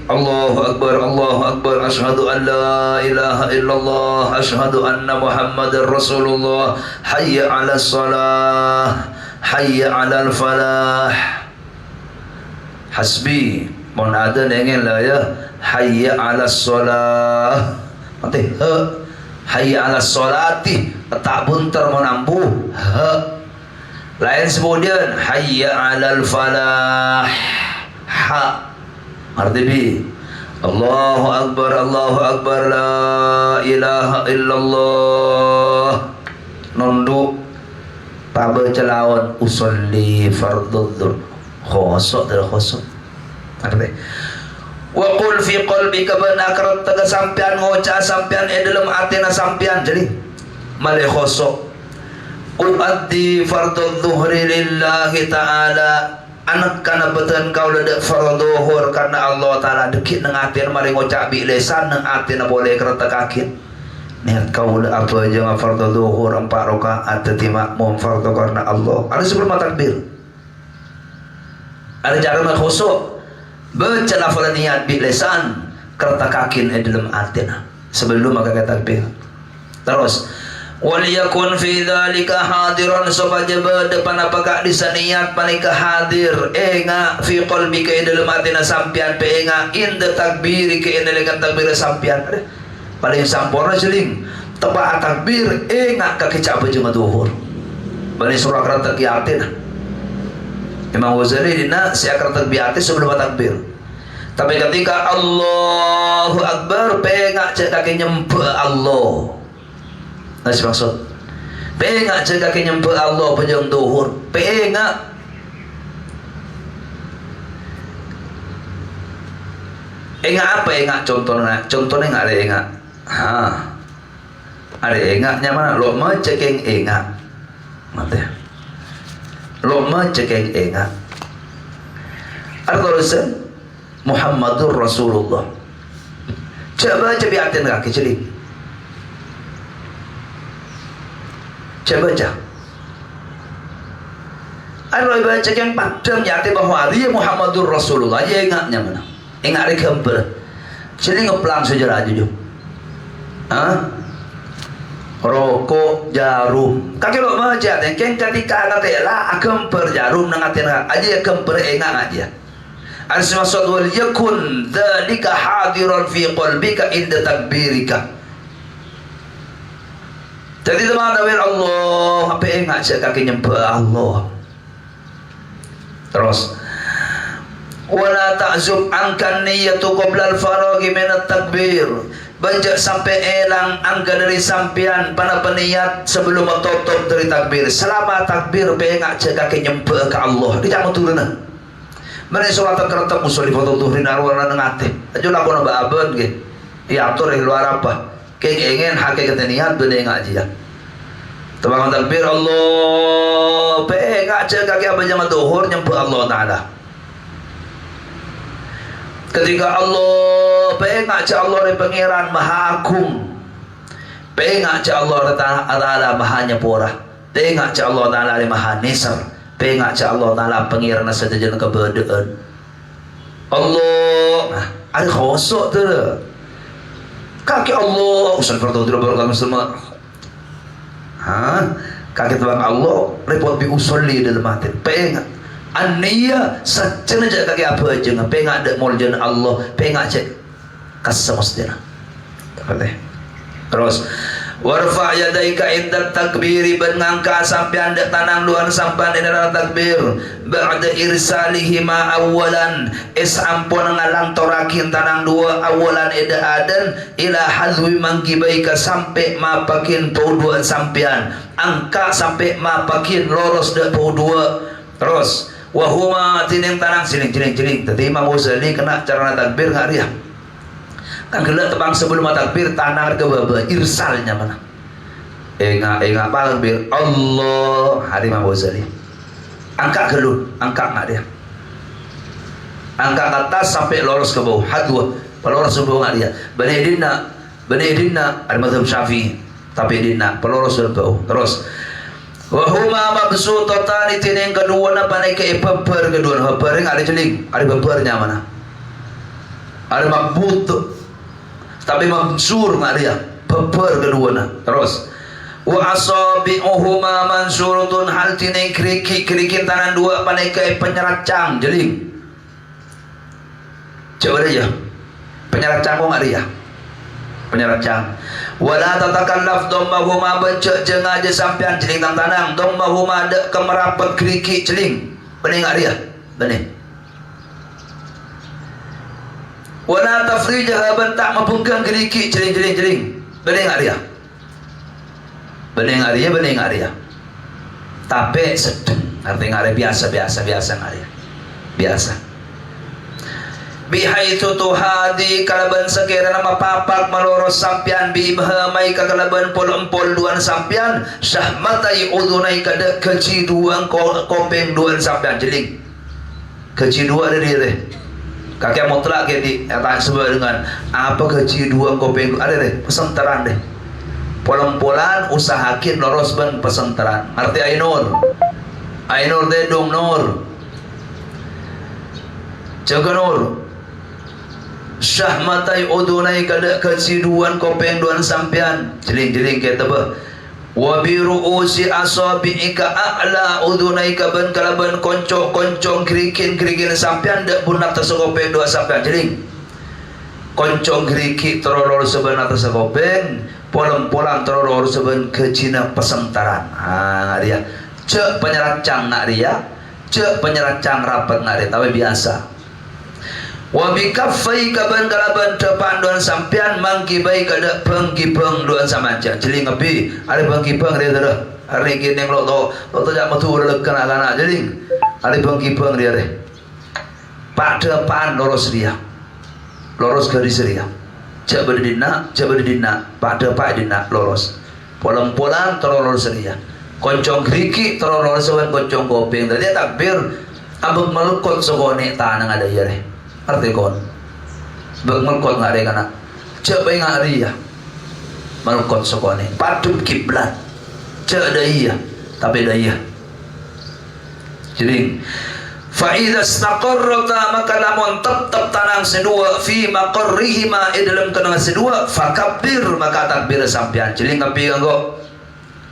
Allahu Akbar asyhadu an la ilaha illallah asyhadu anna Muhammadar Rasulullah hayya 'alas salah hayya 'alal falah hasbi mon ada dengan lah ya hayya 'alas salah nanti hayya 'alas salati tak bunter mon ambu lain kemudian hayya 'alal falah ha artibi Allahu Akbar la ilaha illallah nunduk pada celawan usolli fardhu khosok dan khosok arti wa qul fi qalbika banakrat taga sampean ngoca sampean dalam atina sampean jadi malih khosok uaddi fardhu dhuhri lillahi ta'ala anak kana betan kau ledak farduhur karena Allah Ta'ala dekit nang atin mari ngocak bi lesan nang atin boleh kereta kaki niat kau le apa aja ngah fardu duhur 4 rakaat teti makmum fardu karena Allah ada sebelum takbir ada cara nak khusuk baca lafal niat bi lesan kereta kaki dalam atin sebelum maka takbir terus waliyakun fi dzalika hadiran supaya depan apakah disaniat panika hadir enga fi qalbika dalam atina sampian pe enga inda takbir ke dalam takbir sampian paling sampurna celing tepat takbir enga ka kecap jeung duhur bani surah kerata kiatin Imam Ghazali dina sia kerata biati sebelum takbir tapi ketika Allahu Akbar pe enga cek kaki nyempe Allah nasi maksud pengak jaga kenyempe Allah pejang duhur pengak apa engak contohnya enggak ada engak ada engaknya mana lo mau cekeng engak mati lo mau cekeng engak artinya Muhammadur Rasulullah coba biatin kaki celik coba baca ada baca yang padam yaitu bahwa dia Muhammadur Rasulullah dia ingatnya mana ingat dia kemper jadi ngeplang sejarah aja rokok jarum kaki lo baca yang ketika kata lah kemper jarum nangatin aja ya kemper ingat aja arsy maksud wal yakun dzalika hadiran fi qalbika inda takbirika. Jadi teman-teman Allah apa ingat sekaki nyembah Allah. Terus wala ta'zub ankan niyatu qabla al-faraghi min at-takbir. Banjak sampai elang angka dari sampian pada peniat sebelum tutup dari takbir. Selama takbir pengat sekaki nyembah ke Allah. Kita mau turun. Mana sholat kereta musuh di foto tuhrin arwana ngate. Aja lakukan apa abad ke. Ya atur luar apa. Ingin hakikat niat bener ngaji ya. Teman takbir Allah pengak cek kaki apa jamaah duhur nyembah Allah Ta'ala. Ketika Allah pengak cek Allah dari pangeran maha agung, pengak cek Allah Ta'ala maha nyepura, pengak cek Allah Ta'ala dari maha nisar, pengak cek Allah Ta'ala pangeran sejajan kebedaan. Allah ada khosok tu kaki Allah usah berdoa berdoa semua kaki tuan Allah repot bi usolli dalam hati pengat ania sacana jak kaki apa aja pengat ada moljan Allah pengat cek kasih semestinya terus Warfa yadaika inda takbiri, ben ngangka sampean dek tanang luan sampean ina takbir ba'da irsalihi ma awalan is ampun ngalang torakin tanang dua awalan eda adan ila hazwi mangkibaika sampai mapakin pauduan sampean angka sampai mapakin loros dek paudua terus wahuma tineng tanang siling tadi Imam Ghazali kena cara takbir ngak dia kan gelak tebang sebelum takbir tanang ke bawah irsalnya mana enggak takbir Allah hari Imam Ghazali angkat gelut angkat ngak dia angkat ke atas sampai loros ke bawah hadwa loros ke bawah ngak dia Bani Edina ada mazhab Syafi'i tapi Edina loros ke bawah terus wahuma mabsutatani tineng kedua na panai ke peper kedua peper ada celing ada pepernya mana ada mabut tapi mansur ngak dia peper kedua na terus wa asabi'uhuma mansurutun hal tineng keriki tangan dua panai ke penyeracang jeling coba aja penyeracang kok ngak dia penyeracang wala tatakallaf dhammahuma becek jeung aja sampean celing tanang dhammahuma ada kemerapat keriki celing bening ngak dia bening wala tafrijah bentak mempungkang keriki celing bening ngak dia bening ngak dia tapi sedeng artinya ngak dia biasa ngak dia biasa bihaitsu tuhadi kalaban sekirana mapapak maloros sampian bibhamai kalaban pol-pol duan sampian syahmatai udunai kada keciduan kopeng duan sampian jeling kecidua dari dia kakek mutlak ke di tak sebut dengan apa keciduan kopeng ada deh pesentaran deh polang-polan usahakin loros ban pesentaran arti ainur teh dong nur jaga nur syahmatai udunai kada keciduan kopeng duan sampean jeling kita bah wa bi ru'usi asabi'ika a'la udunai ka ban kalaban koncong krikin sampean dak bunak tersekopeng dua sampean jeling koncong kriki teroror sebenarnya tersekopeng polang teroror seben kecina pesentaran dia cek penyeracang nak dia cek penyeracang rapat nak dia tapi biasa wa bikaffai kaban kalaban depan duan sampean mangkibai kada penggipeng duan samaja jeling api ada penggipeng dia dah hari kini lo to jak metu lekan anak jeling ada penggipeng dia deh pak depan loros dia loros garis dia cak berdina pak depan dina loros polang terloros dia koncong kriki terloros sewan koncong kopeng tadi takbir abang melukot sokone tanang ada ya deh arti kon bermelkot ngak ada kana cek bae ngak ria melkot sokone padum kiblat cek ada iya tapi ada iya jadi fa idza istaqarrata maka lamun tetep tanang sedua fi maqarrihima dalam tanang sedua fakabbir maka takbir sampean jeling api anggo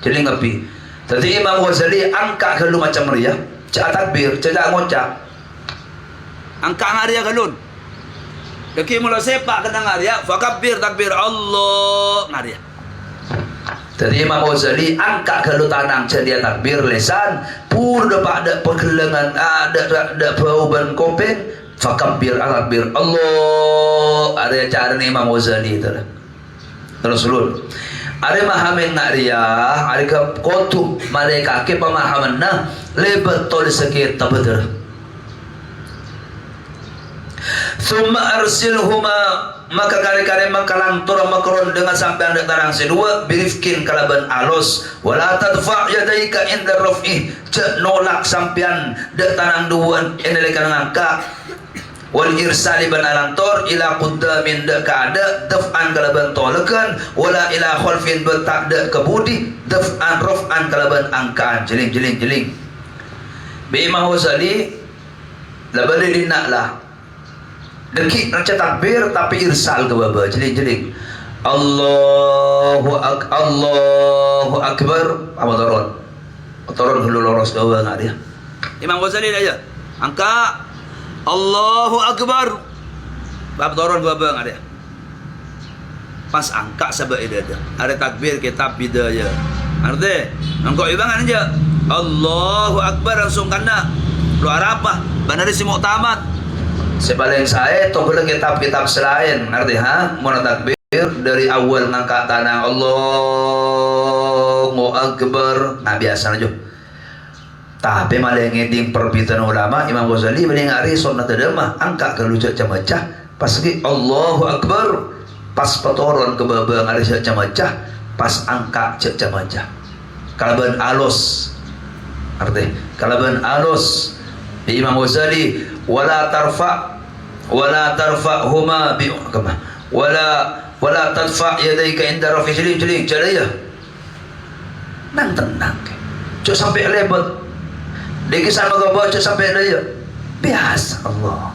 jeling api tadi Imam Ghazali angka kalau macam ria cak takbir cak ngocak angka ngaria galun deki mula sepak kena ngaria fakabbir takbir Allah ngaria tadi Imam Ghazali angka kalau tanang dia takbir lesan pur dapat ada pergelangan ada perubahan kopeng fakabbir takbir Allah ada cara Imam Ghazali itu terus lun ada mahamin ngaria ada ke kotub mereka ke pemahaman nah lebat tol sakit tabeter summa arsilhuma maka kare-kare makalantur makron dengan sampai anda tarang sedua birifkin kalaban alus wala tadfa' yadaika inda raf'i cek nolak sampian dek tanang duan enelekan ngangka wal irsali ban alantor ila quddamin dek kada daf'an kalaban tolekan wala ila khalfin betak dek kebudi daf'an raf'an kalaban angkaan jeling bi Imam Ghazali labali dinak lah deki raca takbir tapi irsal ke bawah jeling Allahu akbar apa turun dulu loros ke bawah ngak dia Imam Ghazali aja angka Allahu akbar bab turun ke bawah ngak dia pas angka sebab ida ada takbir kitab bidaya arti engkau ibangan aja Allahu Akbar langsung kena luar apa benar si muktamad sebaliknya saya tu boleh kitab-kitab selain arti mau takbir dari awal ngangkat tanah Allahu Akbar nah biasa aja tapi malah ngeding perbitan ulama Imam Ghazali paling ngari sunnah tadamah angkat ke lucak camacah pas lagi Allahu Akbar pas petoron ke babang ngari cak camacah pas angkat cak camacah kalaban alus arti kalaban alus di Imam Ghazali wala tarfa huma bi kama wala tadfa yadayka inda rafi jeling jalaya nang tenang cuk sampai lebet dia kisah baca sampai dia biasa Allah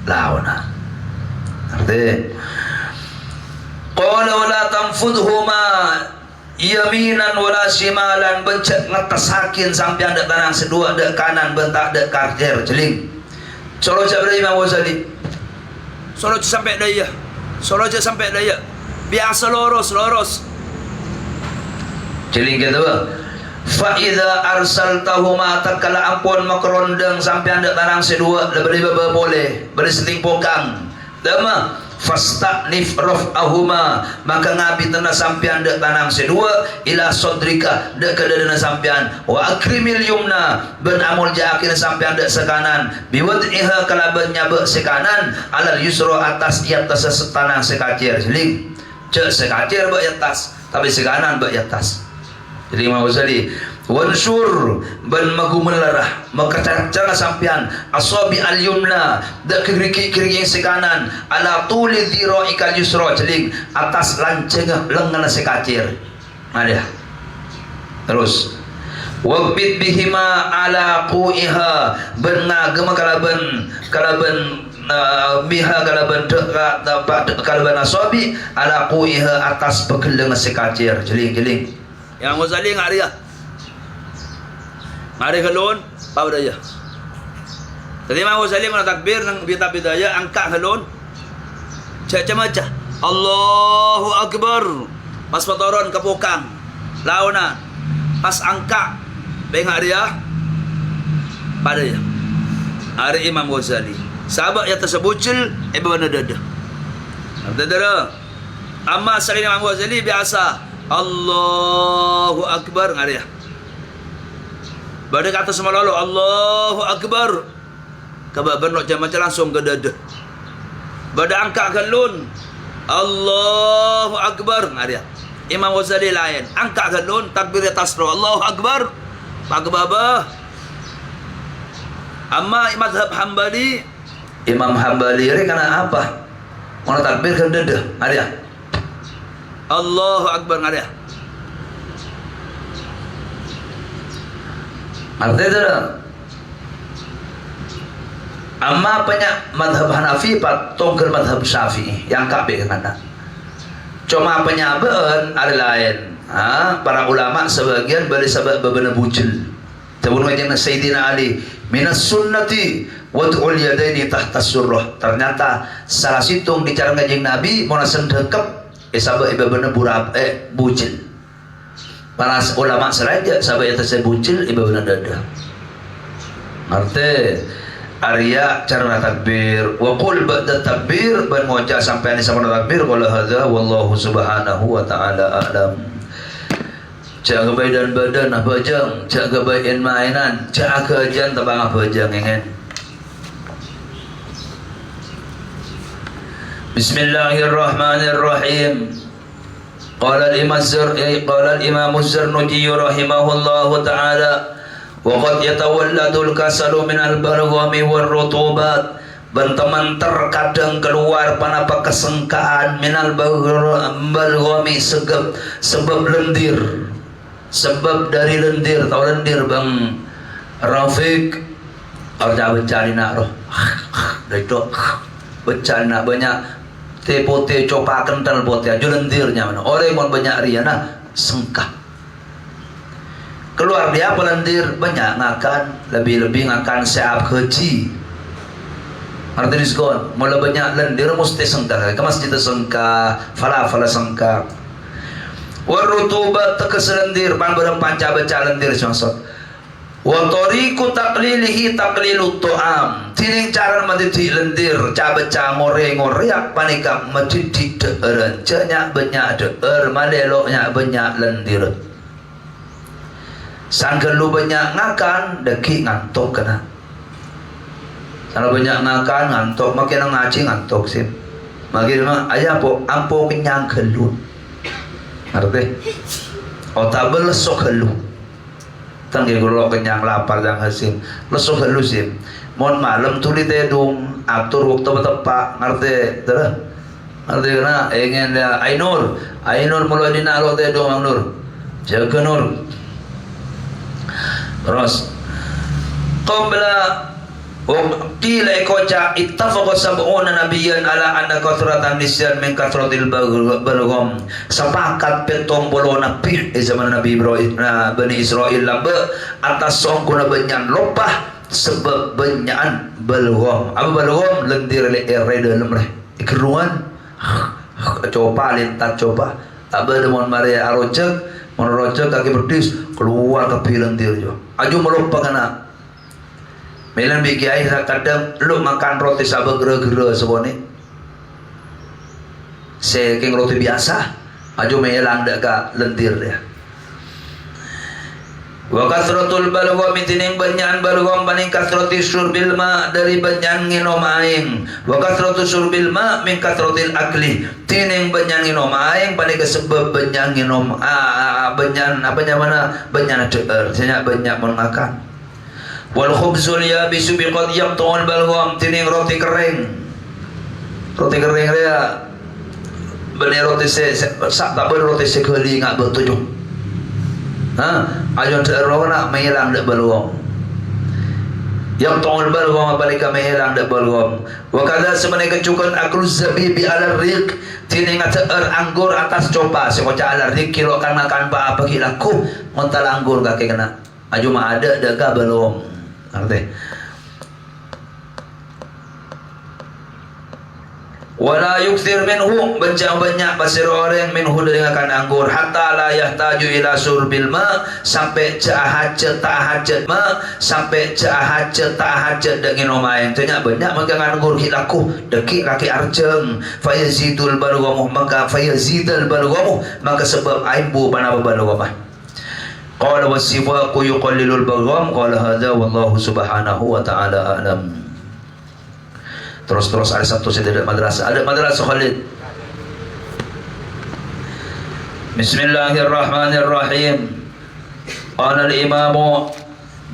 launa arti qala wala tanfudhuma yaminan wala shimalan bencet ngetasakin sampai ada tanang sedua ada kanan bentak ada karjer jeling solo cak dari Imam Ghazali solo sampai dia biasa lurus jeling gitu Fa'idha arsaltahuma tatkala ampun makrondeng sampai anda tanang sedua lebih boleh berseting pokang dama fasta'nif raf'ahuma maka ngabi tena sampai anda tanang sedua ila sodrika dek kedadana sampean wa akrimil yumna ben amul jakin sampai anda sekanan biwad'iha kalaban nyabek sekanan alal yusro atas atas setanang sekacir jeling cek sekacir bak atas tapi sekanan bak atas. Jadi Imam Ghazali wansur ban magumelarah makacara sampean asabi al yumna dak kiri sekanan ala tuli dhiraikal yusra jeling atas lanceng lengan sekacir ada terus wabit bihima ala puiha bernagama kalaban biha kalaban kalaban asabi ala puiha atas bekeleng sekacir jeling yang Ghazali ngari ya ngari kelon pau daya tadi Imam Ghazali mana takbir nang bidaya angka kelon cak-cak Allahu Akbar pas patoron kapukang launa pas angka beng hari ya pada ya hari Imam Ghazali sahabat yang tersebut ibu mana dada amma salin Imam Ghazali biasa Allahu Akbar ngari ya pada kata semua lalu Allahu Akbar kabar nak macam langsung ke dada pada angka kelun Allahu Akbar ngari ya Imam Ghazali lain angka kelun takbir atas Allahu Akbar pak baba amma mazhab Hambali Imam Hambali ini karena apa mana takbir ke dada ngari ya Allahu Akbar ngari ya artinya amma banyak madhab Hanafi patong ke madhab Syafi'i yang kabeh mana cuma penyabaran ada lain para ulama sebagian beri sebab beberapa bujil sebelum yang Sayyidina Ali minas sunnati wad'ul yadaini tahta surrah ternyata salah situng di cara ngajing Nabi mau sendekep sabab beberapa bujil para ulama seraja sahabat yang tersebut bucil ibu benar dada arti Arya cara takbir wa qul ba'da takbir ban ngoja sampai ni sama takbir qala hadza wallahu subhanahu wa ta'ala a'lam jaga badan badan apa jang jaga badan mainan jaga jan tabang apa jang ingin Bismillahirrahmanirrahim Qala al-Imam Az-Zarnuji rahimahullahu ta'ala wa qad yatawalladul kasalu minal barghami war-rutubat benteman terkadang keluar panapa kesengkaan minal barghami sebab lendir sebab dari lendir tahu lendir Bang Rafiq arja bencari nak roh itu bencari nak banyak pote coba kental pote aja lendirnya mana orang mau banyak riana sengkah keluar dia pelendir banyak ngakan lebih ngakan siap haji Artinya diskon, mula banyak lendir mesti sengka, ke masjid sengka, fala sengka. Warutubat keselendir, pan panca baca lendir sungsot. Wa tariqu taqlilihi taqlilut tu'am. Tining cara mendidik lendir, baca ngore-ngoreak panika mendidik deueureun, cenyak banyak deueur, maleloknya banyak lendir. Sangkelu banyak ngakan, deki ngantuk kena. Kalau banyak makan ngantuk, makin ngaji ngantuk sih. Makin ayah ampo kenyang gelu. Ngerti? Otak belesok gelu. Tanggil kalau kenyang lapar dan hasim, lesok gelu sih. Mohon malam tuli tedung, atur waktu tepat, ngerti? Terus? Ngerti kena? Ingin dia Ainur mulai dinalo tedung Nur. Jaga Nur. Terus qabla qila ikoca ittafaqa sab'una nabiyyan ala anna kathratan nisyan min kathratil balgham. Sepakat 70 nabi di zaman Nabi Ibrahim, Bani Israel lambe atas songkuna banyak lopah sebab banyakan balgham. Apa balgham? Lendir le dalam reh keruan coba lintas coba tak berdemun Maria arojek menrojek kaki berdis keluar ke lendir jo aju melupa kena melan bagi air kadang lu makan roti sabah gera-gera sebone seking roti biasa aju melang dak ka lendir dia. Wa kasratul balgham tining banyan balgham baning kasrati syurbil ma dari banyan nginom aing. Wa kasratu syurbil ma min kasratil akli tining banyan nginom aing baning sebab banyan nginom banyan apa namanya banyan deur banyak banyak makan. Wal khubzul yabisu biqad yaqtul balgham tining roti kering dia beli roti sak tak ber roti sekali ngak bertujuh. Ajon terlalu nak mehilang dak balgham. Yang tongol balgham balika mehilang dak balgham. Wa kadza sebenarnya kecukan aklu zabibi ala riq tining ateur anggur atas coba sekoca ala riq kilo kan makan apa kilaku montal anggur kaki kena. Aju mah ada daga balgham. Arti wala yukthir minhu banyak pasir orang minhu dari akan anggur hatta la yahtaju ila surbil ma sampai hajat tak hajat ma sampai hajat tak hajat dengan omain tanya banyak makan anggur hilaku deki kaki arjeng fayazidul balghamu maka fayazidul balghamu maka sebab aibu panapa balghamah qala wasifaqu yuqallilul balgham qala hadza wallahu subhanahu wa ta'ala alam. Terus hari Sabtu saya ada madrasah Khalid. Bismillahirrahmanirrahim. Qala al-Imam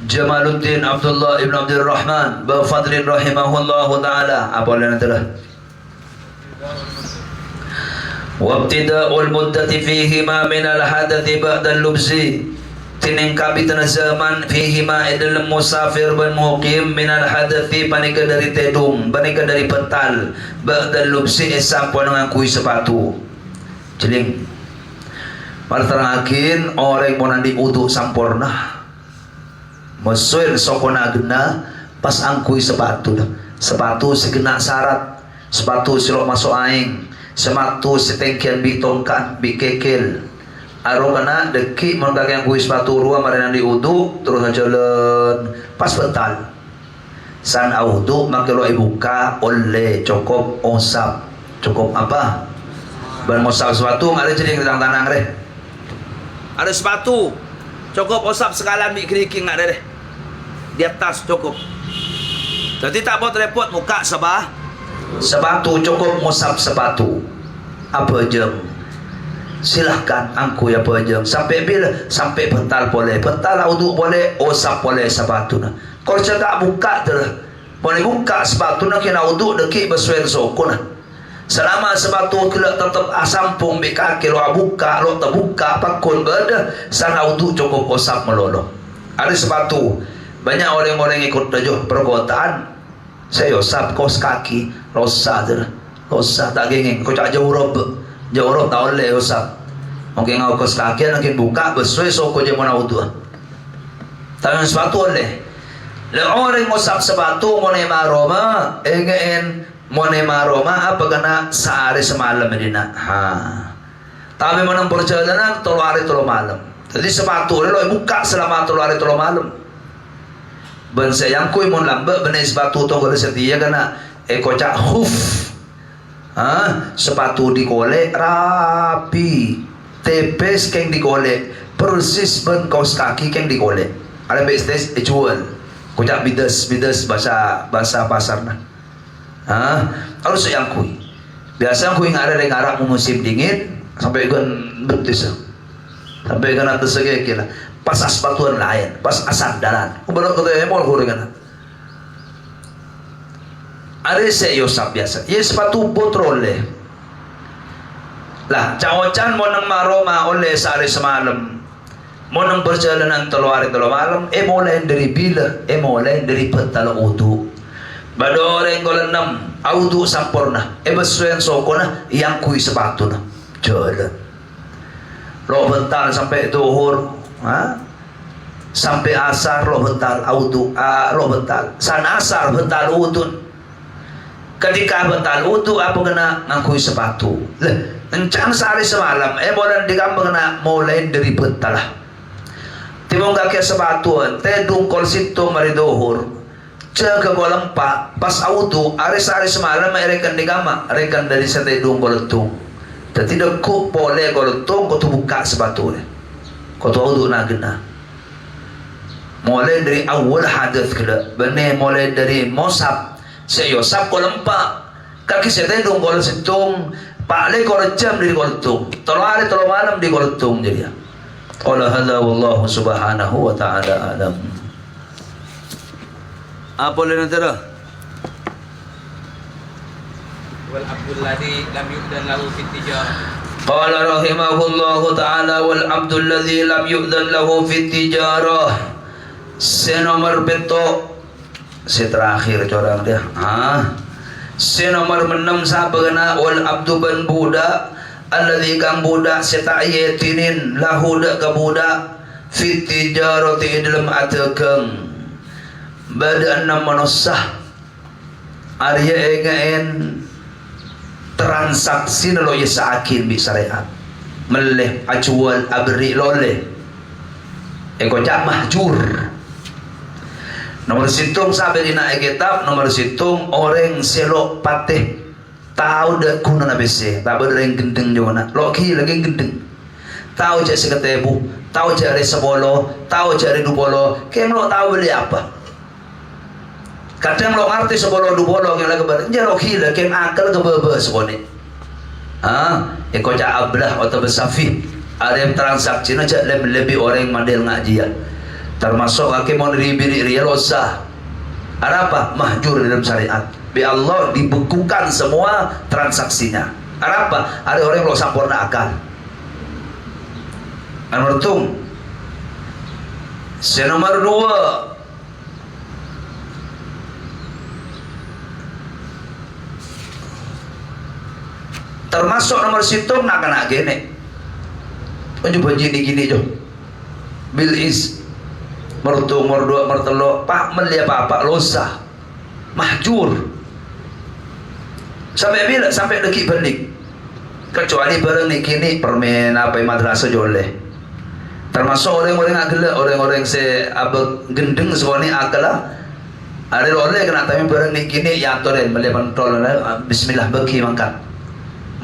Jamaluddin Abdullah ibn Abdul Rahman bi fadlin rahimahullahu taala. Apa lana telah? Wa ibtida'ul muddati fihi ma min al-hadathi ba'da al-lubsi. Tining kabitan zaman fihi ma dalam musafir dan muqim minal hadathi panika dari tedung panika dari pental ba'dal lubsi sampai dengan kui sepatu jeling martarakin orang mau nandi uduk sampurna mesuil sokona gena pas angkui sepatu sepatu segena syarat sepatu silok masuk aing sepatu setengkian bitongkan bikekil aro kana deki mun kakek kuis sepatu rua marana di wudu terus jalan pas betal san wudu maka lo ibuka oleh cukup osap cukup apa ban mosap sepatu ada jadi tentang tanang deh ada sepatu cukup osap sekalan bi kriking ada deh di atas cukup jadi tak buat repot muka sabah sepatu cukup mosap sepatu apa jam silahkan angku ya pejeng sampai bila sampai pental boleh pental wudu boleh osap boleh sepatu na kalau tak buka tu boleh buka sepatu na kena wudu deki bersuai sokona selama sepatu kena tetap asampung di kaki lo buka lo terbuka pakul berada sana wudu cukup osap melolo ada sepatu banyak orang-orang ikut tujuh perkotaan saya osap kos kaki rosa tu rosa tak gengeng kau cak jauh rob tak boleh usap mungkin ngau kos kaki mungkin buka bersuai soko je mana wudu tangan sepatu boleh Le orang ngusap sepatu mo na maroma, ngayon mo na maroma, apa kana sa ari semalam medina. Ha. Tabi mo ng perjalanan, 3 hari 3 malam. Jadi sepatu lo buka selama 3 hari 3 malam. Ben sayang kuy mo lambe benes sepatu to kalau setia kana kocak huf. Ha, sepatu digolek rapi. Tepes keng digolek, persis ben kaos kaki keng digolek. Ada bisnis jual. Kocak bides bahasa pasar na. Ha, kalau sayang kuy. Biasa kuy ngare reng arak musim dingin sampai kan betis. Sampai kan atas segala kira. Pas sepatuan lain, pas asandalan. Kubarok kata emol kuringan. Ada seyosap biasa. Ye sepatu botrole. Lah, cawacan mo nang maroma oleh sehari semalam. Mo nang perjalanan 3 hari 3 malam, mulai dari bila, mulai dari petala udu. Badoreng golenam, audu sampurna. Besuyan soko na, yang kui sepatu na. Jalan. Lo bentar sampai duhur, ha? Sampai asar lo bentar audu, lo bentar. San asar bentar udun. Ketika bentar udu apa kena ngakui sepatu. Lah, encang sehari semalam, mulai di kampung kena mulai dari betalah. Timong kaki sepatu, teh dungkol situ mari dohur. Jaga kolam pak, pas audu, hari semalam rekan di kamar, rekan dari sate dungkol tu. Dan tidak ku boleh kalau tu kau tu buka sepatu ni. Kau tu audu nak kena. Mulai dari awal hadas kena, benar mulai dari mosap. Seyosap kau lempak, kaki sate dungkol situng, pak le kau jam di koltung, 3 hari 3 malam di koltung jadi. Qala hadza wallahu subhanahu wa ta'ala alam. Apa lain antara? Wal abdul ladzi lam yu'dan lahu fit tijarah. Qala rahimahullahu ta'ala wal abdul ladzi lam yu'dan lahu fit tijarah. Senomor beto terakhir corang dia. Senomor 6 sabana wal abdu ban budak alladzi kang budak setayetinin lahu dak ka budak fit tijarati dalam atekeung badan manussah arya engaen transaksi lo yasakin bi syariat meleh ajual abri loleh kocak mahjur. Nomor situng sabi dina kitab nomor situng orang selok pateh tahu dak kuna na bese tak bereng gendeng jona loki lagi gendeng tahu jak seketebu tahu jak resebolo tahu jak redubolo kem lo tahu beli apa kadang lo ngerti sebolo dubolo yang lagi ber je loki lah kem akal ke bebe sebone kocak ablah atau besafi ada yang transaksi na jak lebih orang mandel ngajian termasuk hakim mau ribiri rialosa ada apa mahjur dalam syariat bi Allah dibekukan semua transaksinya. Ada apa? Ada orang yang lo sampurna akal. Nomor tung. Nomor 2 termasuk nomor situng nak kena gini. Coba gini jo. Bil is mertu nomor 2 mertelo pak melia bapak losa mahjur. Sampai bila? Sampai dekik balik. Kecuali barang ni kini permen apa madrasah joleh. Termasuk orang-orang agak orang-orang se abang gendeng sekolah agak ada oleh kena tapi barang ni kini ya toren boleh kontrol bismillah bagi makan.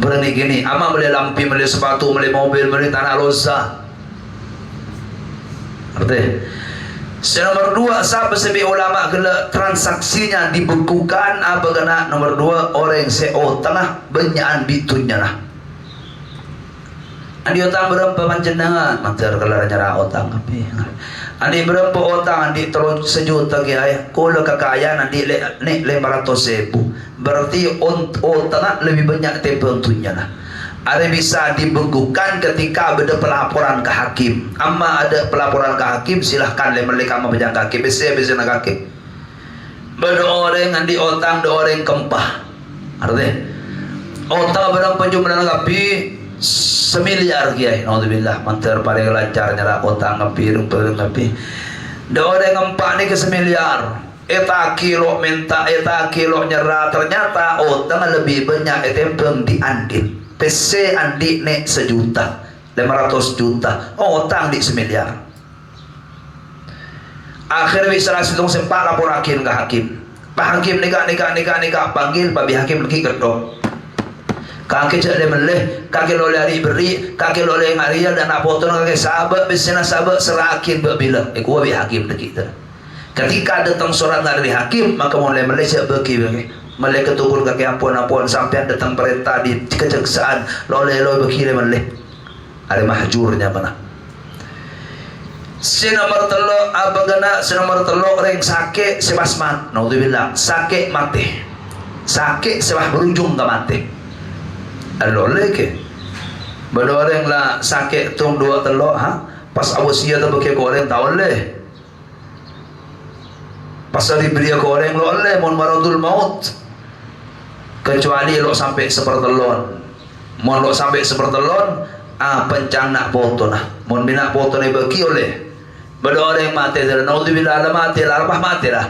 Barang ni kini ama boleh lampi boleh sepatu boleh mobil boleh tanah losa. Arti nomor 2 sahabat sebi ulama gela transaksinya dibekukan apa kena nomor 2 orang seo tengah benyaan bitunya lah andi otang berapa panjenengan mater kelar nyara otang tapi andi berapa otang andi terus sejuta kiai kula kekayaan andi nek 500.000 berarti tengah lebih banyak tempentunya lah. Ada bisa dibekukan ketika ada pelaporan ke hakim. Amma ada pelaporan ke hakim silahkan mereka memajang hakim. Bisa nak hakim. Beroreng andi otang doreng kempah. Artinya otang berang penjumlah ngapi 1 miliar kiai. Alhamdulillah mantar paling lancar nyara otang ngapi rumpel ngapi. Da orang ngempak ni ke semiliar. Eta kilo minta, eta kilo nyerah. Ternyata utang lebih banyak. Eta yang di andit. PC andit ni 1 juta, 500 juta. Utang di semiliar. Akhirnya bisa situng sempat lapor hakim ke hakim. Pak hakim nikah panggil Pak hakim lagi gedong. Kaki cak dia meleh, kaki loleh hari beri, kaki loleh ngarial dan apotong kaki sahabat, bisina sahabat serakin berbila. Aku abi hakim lagi kita. Ketika datang surat dari hakim, maka mulai meleh cak beki beki. Meleh ketukul kaki ampun sampai datang perintah di kejaksaan loleh beki dia meleh. Ada mahjurnya mana? Si nomor telok apa gana? Si nomor telok reng sakit sebasman. Naudzubillah sakit mati. Sakit sebah berujung ke mati. Loleh ke? Bada orang lah sakit tung 2 telok ha? Pas awasia tu pakai koreng tak boleh. Pasal diberi koreng loleh mon maradul maut. Kecuali lo sampai sepertelon. Mon lo sampai sepertelon, pencang nak foto nah. Mon bina foto ni bagi oleh. Bada orang mati dah. Naudzubillah lah mati lah, lepas mati lah.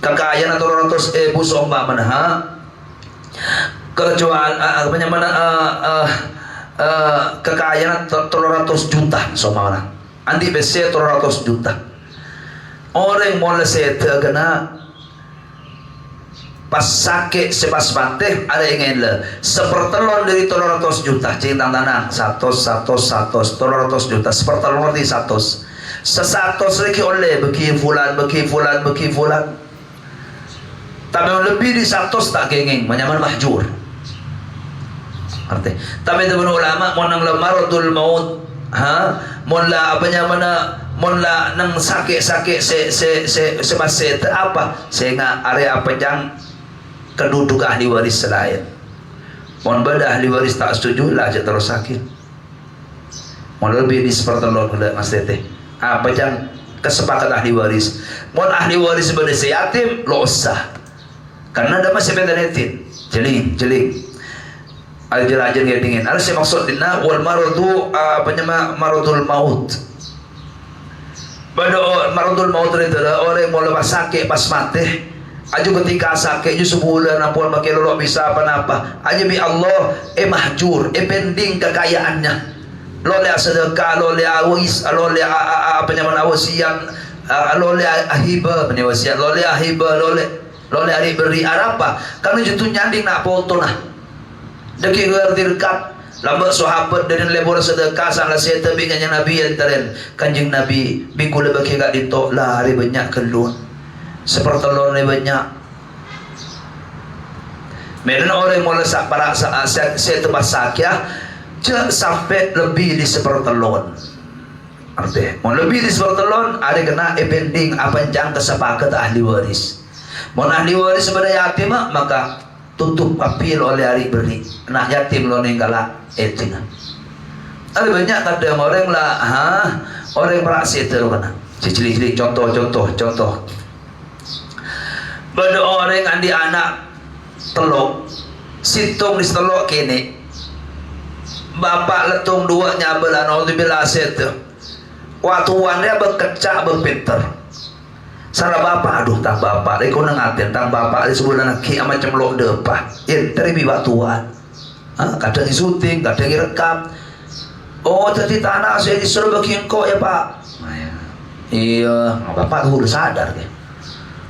Kekayaan atau 200 somba mana ha? Kecuali kekayaan 300 juta sama mana andi besi 300 juta orang mulai saya kena pas sakit sepas mati ada yang ingin le sepertelon dari 300 juta cinta tanah 100 juta sepertelon di 100 lagi oleh bagi fulan tapi lebih di 100 tak kenging menyaman mahjur. Arti. Tapi teman ulama mon nang maradul maut, ha? Mon la apa mana? Mon la nang sakit se masih apa? Sehingga area apa yang keduduk ahli waris selain. Mon beda ahli waris tak setuju lah aja terus sakit. Mon lebih di sepertelon udah mas tete. Apa yang kesepakatan ahli waris? Mon ahli waris beda yatim lo usah. Karena ada masih bedanetin. Jeling. Ajar-ajar dia dingin. Ada saya maksud dina wal maradu maradul maut. Pada maradul maut itu orang mau lepas sakit pas mati. Aju ketika sakit ju sebulan ampun makin lolok bisa apa-apa. Aja bi Allah mahjur, pending kekayaannya. Loleh sedekah, loleh awis, loleh wasiat, loleh ahibah, wasiat, loleh ahibah, loleh hari beri apa? Karena itu nyanding nak foto nah. Deki ngerti dekat lama sahabat dan lebur sedekah salah saya tebingnya Nabi yang teren kanjeng Nabi bikul bagi gak ditok lah hari banyak kelun sepertelon hari banyak medan orang mulai para saya tempat sakya sampai lebih di sepertelon artinya mau lebih di sepertelon ada kena pending apa yang kesepakat ahli waris mau ahli waris sebenarnya yatim maka tutup apil oleh hari beri nak yatim lo nenggala etina ada banyak ada orang lah orang merasa itu mana cili-cili contoh pada orang andi anak telok situng di telok kini bapak letung 2 nyabelan naudzubillah setu waktu dia berkecak berpinter Sarah bapak, aduh tak bapak, dia kau ngatin tang bapak di sebulan lagi macam lo depah, dari biwak tuan, kadang di syuting, kadang di rekam, oh tadi tanah saya disuruh bagi engkau ya pak, iya, bapak tuh udah sadar deh,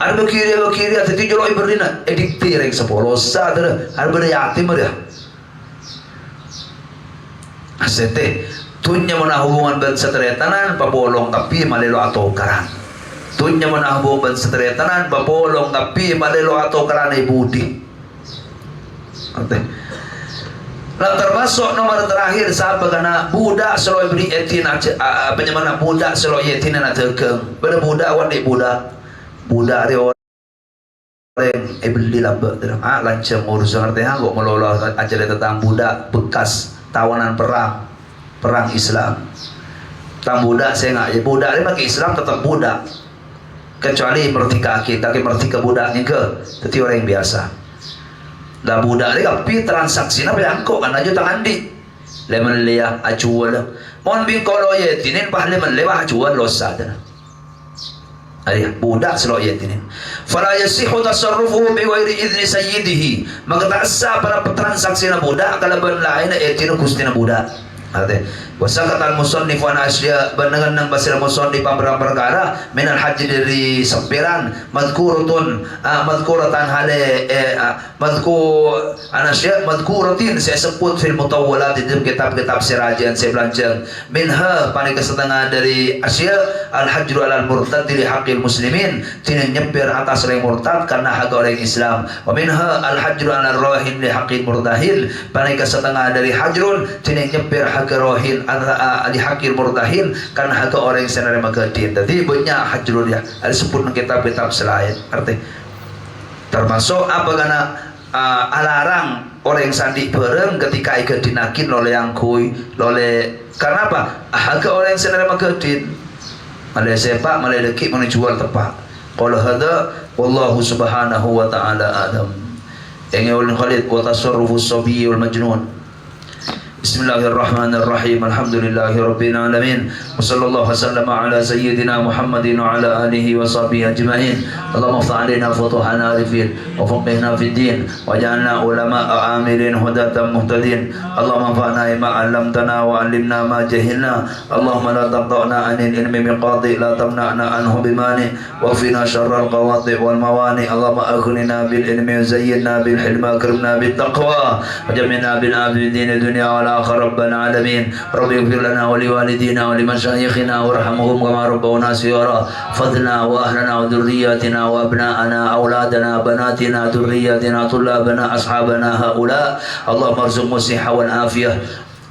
ada berkiri, tadi joloi berdina, ediktir yang sepolosa, ada beryatim dia, asete, tunya mana hubungan berseteretanan, pabolong tapi malelo atau karang. Tunya menahbung ban seteretanan bapolong tapi malelo atau karana budi. Nah termasuk nomor terakhir sahabat karena budak selalu beri etin apa namanya budak selalu etin nak terkeng. Pada budak awak ni budak dia orang beli lambat tu. Lancam urusan artinya kok melolos acara tentang budak bekas tawanan perang Islam. Tentang budak saya nggak budak ni pakai Islam tetap budak. Kecuali mertika kita mertika budaknya ke jadi orang yang biasa dah budak ni tapi transaksi apa yang kau kan aja tangan di lemon liya acuan mon bin kalau ye tinin bah lemon lewah acuan losa Ay budak selo ayat ini. Fala yasihu tasarrufuhu bi ghairi idzni sayyidihi. Maka tak sah para petransaksi na budak kalaban lain ayat ini gusti na budak. Ate wasaqatal musannif wa asya banangan nang basir musannif pamrang perkara minal haji dari sempiran madhkuratan hale madhkur anasya madhkuratin saya sebut fil mutawwalat di kitab-kitab sirajan saya belajar minha paling kesetengah dari asya al hajru alal murtad li haqqil muslimin tidak nyepir atas orang murtad karena hak orang Islam wa minha al hajru alal rahin li haqqil murtahin paling kesetengah dari hajrun tidak nyepir hak rohin di hakil murtahin karena hak orang yang senare magadin. Jadi banyak hajrul ya. Ada sebut kitab-kitab selain. Arti termasuk apa karena alarang orang yang sandi bareng ketika ikut dinakin oleh yang kui oleh karena apa? Hak orang yang senare magadin. Malai sepak, malai dekik, malai jual tepak. Kalau hada wallahu subhanahu wa ta'ala alam. Yang ulun khalid wa tasarrufus sabi wal majnun. Bismillahirrahmanirrahim. Alhamdulillahi rabbil alamin. Wassallallahu wasallam ala sayyidina Muhammadin wa ala alihi wa sahbihi ajma'in. Allahumma iftah alaina futuhan arifin wa faqihna fid din wa ja'alna ulama'a amilin hudatan muhtadin. Allahumma anfa'na bima 'allamtana wa 'allimna ma jahilna. Allahumma la taqta'na 'anil ilmi biqadi la tamna'na anhu bimani wa fina syarral qawati wal mawani. Allahumma aghnina bil ilmi wa zayyinna bil hilmi wa akrimna bit taqwa wa jamilna bil abidin dunya wal آخر رب العالمين. رب اغفر لنا ولوالدينا ولمشايخنا وارحمهم كما ربونا صغارا. فضلنا وأهلنا وذرياتنا وأبناءنا أولادنا بناتنا ذرياتنا طلابنا أصحابنا هؤلاء. اللهم ارزقهم الصحة والعافية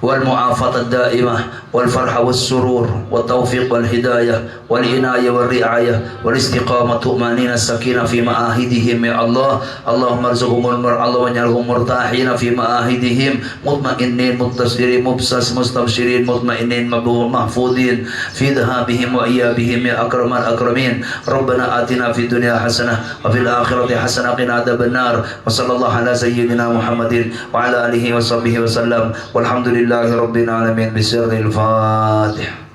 والمعافاة الدائمة والفرح والسرور والتوفيق والهداية والعناية والرعاية والاستقامة طمأنينة السكينة في معاهدهم يا الله. اللهم ارزقهم الله واجعلهم مرتاحين في معاهدهم مطمئنين متصلين مستبشرين مطمئنين محفوظين في ذهابهم وإيابهم يا أكرم الأكرمين. ربنا آتنا في الدنيا حسنة وفي الآخرة حسنة قنا عذاب النار. وصلى الله على سيدنا محمد وعلى آله وصحبه وسلم والحمد لله رب العالمين بسر الفاتح.